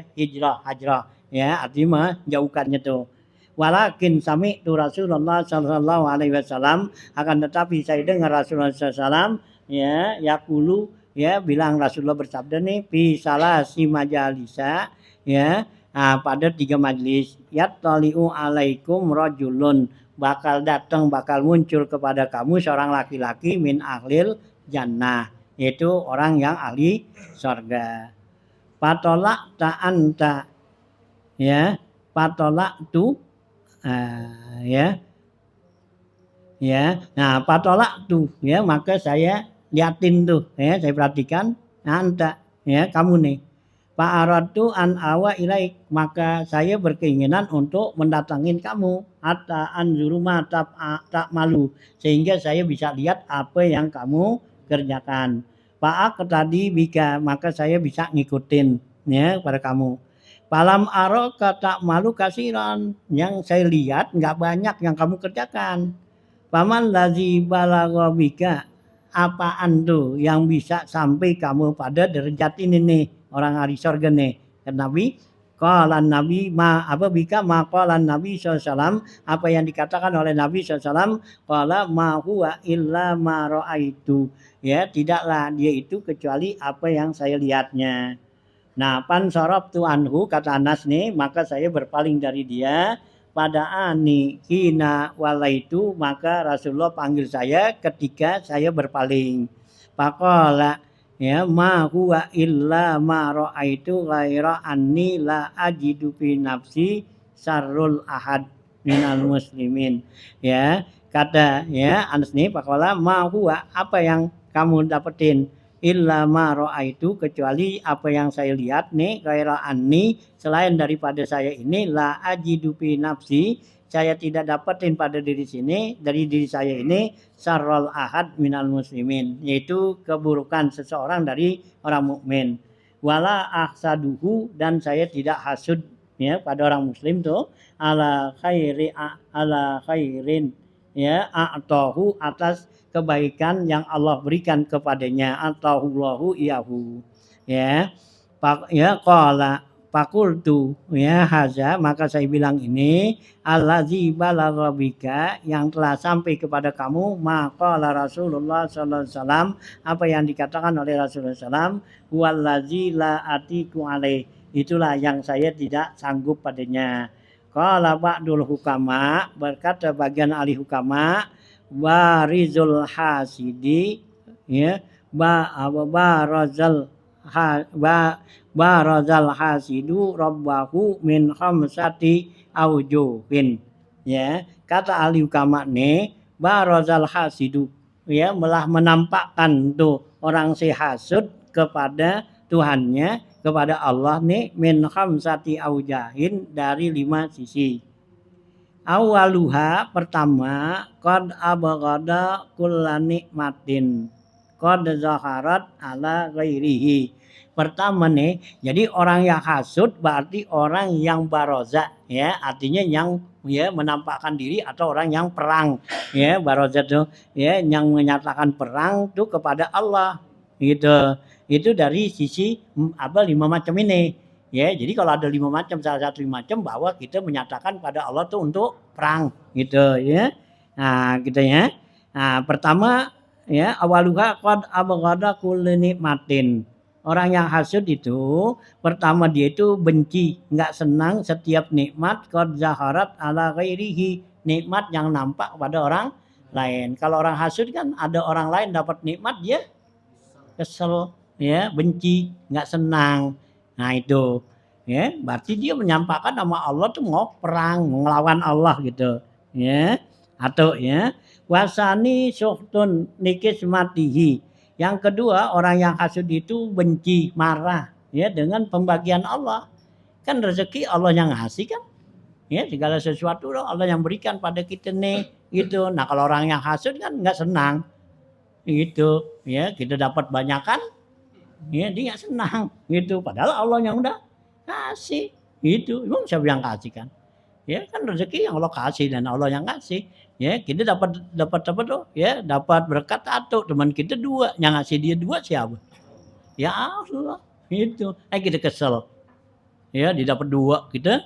[SPEAKER 1] hajrah, ya artinya menjauhkannya tuh. Walakin sami tu Rasulullah sallallahu alaihi wasallam, akan tetapi saya dengar Rasulullah sallallahu ya yaqulu, ya bilang Rasulullah bersabda nih fi salasi majalisa, ya pada 3 majlis, yattali'u alaikum rajulun, bakal datang, bakal muncul kepada kamu seorang laki-laki min ahlil jannah, yaitu orang yang ahli surga. Patolak ta anta, ya patolak tu, ya nah patolak tuh ya, maka saya liatin tuh ya, saya perhatikan anta, ya kamu nih, Pak aratu an awa ilaik, maka saya berkeinginan untuk mendatangin kamu, hatta anzuruma tak malu, sehingga saya bisa lihat apa yang kamu kerjakan. Pak tadi bika, maka saya bisa ngikutin ya pada kamu. Palam aro kata malu kasiran, yang saya lihat nggak banyak yang kamu kerjakan. Paman lazi balagha bika, apaan tuh yang bisa sampai kamu pada derajat ini nih, orang ahli surga nih. Kata Nabi, qalan Nabi ma apa bika ma qalan Nabi SAW, apa yang dikatakan oleh Nabi SAW, qala ma huwa illa ma ra'aitu, ya tidaklah dia itu kecuali apa yang saya lihatnya. Nah, pan sarabtu anhu, kata Anas nih, maka saya berpaling dari dia, pada ani hina walaitu, maka Rasulullah panggil saya ketika saya berpaling. Faqala ya ma huwa illa ma ra'aitu ghaira anni la ajidu fi nafsi syarrul ahad minal muslimin. Ya, kata ya Anas nih, faqala ma huwa, apa yang kamu dapetin, illa ma ra'aitu, kecuali apa yang saya lihat nih, ghaira anni, selain daripada saya ini, la ajidu fi nafsi, saya tidak dapatin pada diri sini, dari diri saya ini, syarrul ahad minal muslimin, yaitu keburukan seseorang dari orang mukmin. Wala ahsaduhu, dan saya tidak hasud ya pada orang muslim tuh, ala khairin ya a'tahu, atas kebaikan yang Allah berikan kepadanya, atahullahu iyahu, ya qala fakultu ya haza, maka saya bilang ini allazi balagha bika, yang telah sampai kepada kamu, maka Rasulullah sallallahu alaihi wasallam, apa yang dikatakan oleh Rasulullah SAW, wallazi la atiku alaih, itulah yang saya tidak sanggup padanya. Qala ba'dul hukama, berkata bagian ahli hukama, barizul hasidi ya barazal hasidu rabbahu min khamsati aujuhin, ya kata ahli hukama nih, barazal hasidu ya melah menampakkan tuh orang si hasud kepada Tuhannya kepada Allah nih min khamsati aujahin dari 5 sisi. Awaluha pertama qad abghada kullani nikmatin qad zaharat ala ghairihi. Pertama nih, jadi orang yang hasud berarti orang yang baroza ya, artinya yang ya menampakkan diri atau orang yang perang ya, baroza tuh ya yang menyatakan perang tuh kepada Allah gitu. Itu dari sisi 5 macam ini. Ya, jadi kalau ada 5 macam, salah satu macam bahwa kita menyatakan pada Allah tuh untuk perang gitu ya. Nah, gitu ya. Nah, pertama ya awaluha qad abghada kulli nikmatin. Orang yang hasud itu pertama dia itu benci, enggak senang setiap nikmat qad zaharat ala ghairihi, nikmat yang nampak pada orang lain. Kalau orang hasud kan ada orang lain dapat nikmat dia kesel ya, benci, enggak senang. Nah, itu ya, berarti dia menyampaikan nama Allah tuh mau perang, melawan Allah gitu. Ya. Atau ya, wasani suhtun nikismatihi. Yang kedua, orang yang hasud itu benci, marah ya dengan pembagian Allah. Kan rezeki Allah yang ngasih kan? Ya, segala sesuatu Allah yang berikan pada kita nih gitu. Nah, kalau orang yang hasud kan enggak senang. Gitu, ya, kita dapat banyakan ya dia enggak senang gitu. Padahal Allah yang udah kasih gitu. Emang siapa yang kasih kan? Ya kan rezeki yang Allah kasih dan Allah yang kasih. Ya, kita dapat apa tuh? Ya, dapat berkat satu, teman kita 2, yang ngasih dia 2 siapa? Ya Allah, itu. Kita kesel. Ya, dia dapat 2, kita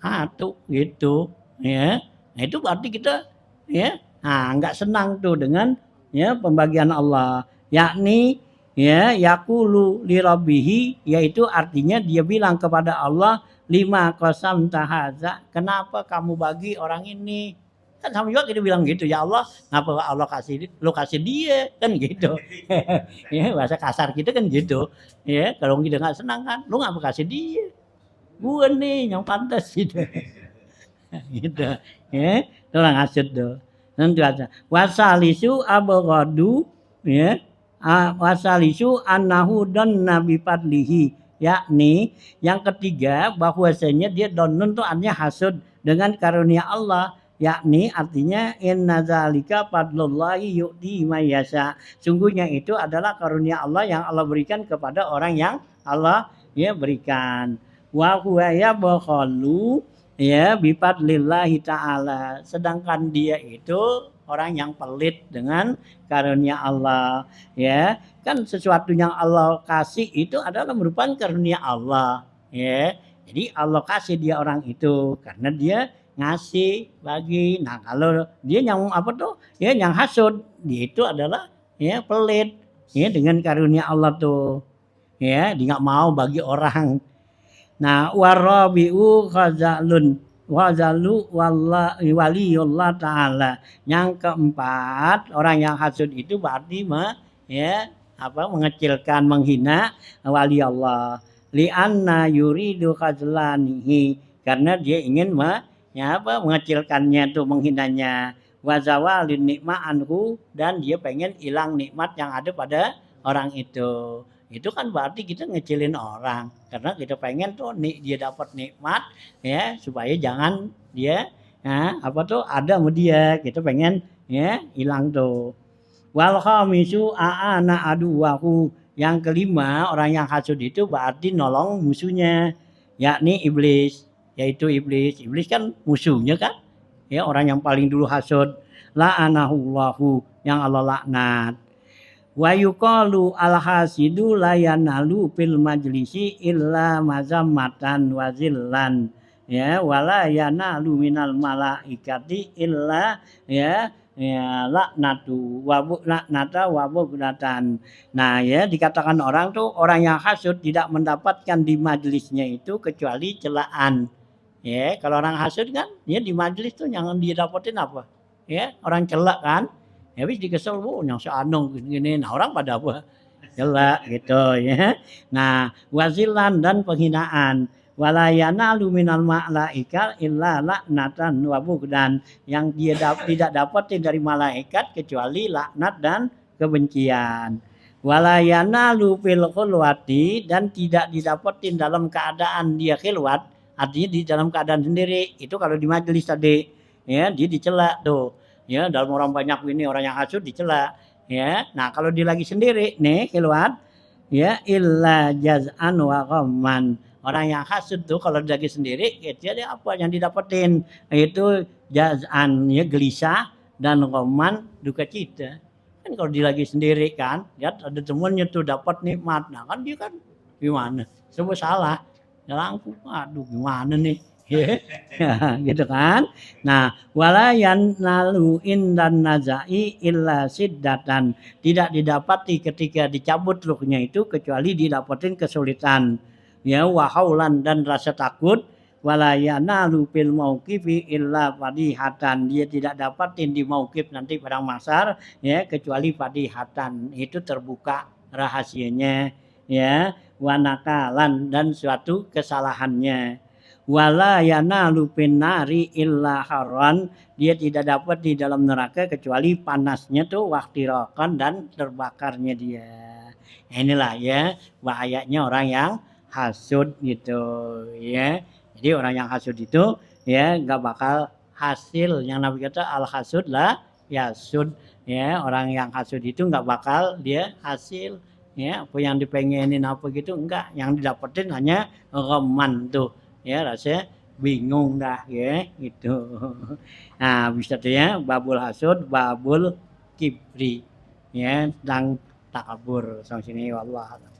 [SPEAKER 1] 1 gitu, ya. Nah, itu berarti kita ya, enggak senang tuh dengan ya pembagian Allah. Yakni ya yaqulu li rabbihi, yaitu artinya dia bilang kepada Allah, lima qasam tahaza, kenapa kamu bagi orang ini? Kan sama juga kita bilang gitu, ya Allah, kenapa Allah kasih lu kasih dia kan gitu. Ya bahasa kasar kita kan gitu. Ya, kalau kita enggak senang kan, lu ngapa kasih dia? Gua nih yang pantas gitu. Gitu. Ya, itu orang hasud tuh. Nanti aja. Wasalisu abghadu ya. Wasalisu annahu donna bi fadlihi, yakni yang ketiga bahwasanya dia donnun tuh artinya hasud dengan karunia Allah, yakni artinya inna zalika fadlullahi yu'ti may yasha. Sungguhnya itu adalah karunia Allah yang Allah berikan kepada orang yang Allah ya berikan. Wa huwa yabkhalu ya bi fadlillahi ta'ala. Sedangkan dia itu orang yang pelit dengan karunia Allah ya. Kan sesuatu yang Allah kasih itu adalah merupakan karunia Allah ya. Jadi Allah kasih dia orang itu karena dia ngasih bagi. Nah, kalau dia yang apa tuh? Ya yang hasud, dia itu adalah ya pelit ya dengan karunia Allah tuh. Ya, dia enggak mau bagi orang. Nah, warabiu khazalun wazalu wallahi waliyullah ta'ala. Yang keempat, orang yang hasud itu berarti mengecilkan, menghina wali Allah. Li'anna yuridu khazlanihi, karena dia ingin mengecilkannya tuh, menghinanya. Wazawalin nikma anhu, dan dia pengen hilang nikmat yang ada pada orang itu. Itu kan berarti kita ngecilin orang karena kita pengen tuh dia dapat nikmat ya, supaya jangan dia ada sama dia, kita pengen ya hilang tuh. Wal khamisu aana aduwahu, yang kelima orang yang hasud itu berarti nolong musuhnya, yakni iblis, yaitu iblis kan musuhnya kan ya, orang yang paling dulu hasud. La'anahullahu, yang Allah laknat. Wa yuqalu al-hasidu la yanalu fil majlisi illa mazammatan wa zillan ya, wala yanalu minal malaikati illa laknatu wa laknata wa bughdatan. Nah ya, dikatakan orang tuh, orang yang hasud tidak mendapatkan di majelisnya itu kecuali celaan. Ya, kalau orang hasud kan ya di majelis tuh yang dia dapetin apa? Ya, orang celak kan. Habis dikesel, yang seanong gini. Nah, orang pada apa? Celak gitu ya. Nah, wazilan dan penghinaan. Walayana luminal malaika illa laknatan wa bugdan, yang dia tidak dapat dari malaikat kecuali laknat dan kebencian. Walayana lupil khulwati, dan tidak didapetin dalam keadaan dia khilwat, artinya di dalam keadaan sendiri. Itu kalau di majelis tadi, ya, dia dicela tuh. Ya, dalam orang banyak ini orang yang hasud dicela, ya. Nah, kalau dia lagi sendiri nih khilwat, ya illa jaz'an wa ghamman. Orang yang hasud tuh kalau lagi sendiri, ya dia apa yang didapetin? Itu jaz'an, ya gelisah, dan ghamman duka cita. Kan kalau dia lagi sendiri kan, lihat ada temennya tuh dapat nikmat. Nah kan dia kan gimana? Coba salah. Ya langsung, aduh gimana nih? Gitu kan. Nah, walayan naluin dan nazai illa siddatan. Tidak didapati ketika dicabut ruhnya itu kecuali didapatin kesulitan. Ya, wahaulan dan rasa takut. Walayana lupil mauqifi illa padihatan. Dia tidak dapatin di mauqif nanti pada masar, ya, kecuali padihatan. Itu terbuka rahasianya, ya, wanakalan dan suatu kesalahannya. Wala yanalu nari illa haran. Dia tidak dapat di dalam neraka kecuali panasnya tuh waktirokan dan terbakarnya dia. Inilah ya bahayanya orang yang hasud gitu, ya. Jadi orang yang hasud itu ya nggak bakal hasil. Yang Nabi kata al hasud lah yasud, ya. Orang yang hasud itu nggak bakal dia hasil, ya. Apa yang dipengenin apa gitu enggak. Yang didapetin hanya reman tuh, ya, rasanya bingung dah, ya gitu. Nah bisa tuh ya babul hasud, babul kibri, ya, tentang takabur. Sampai sini wallah.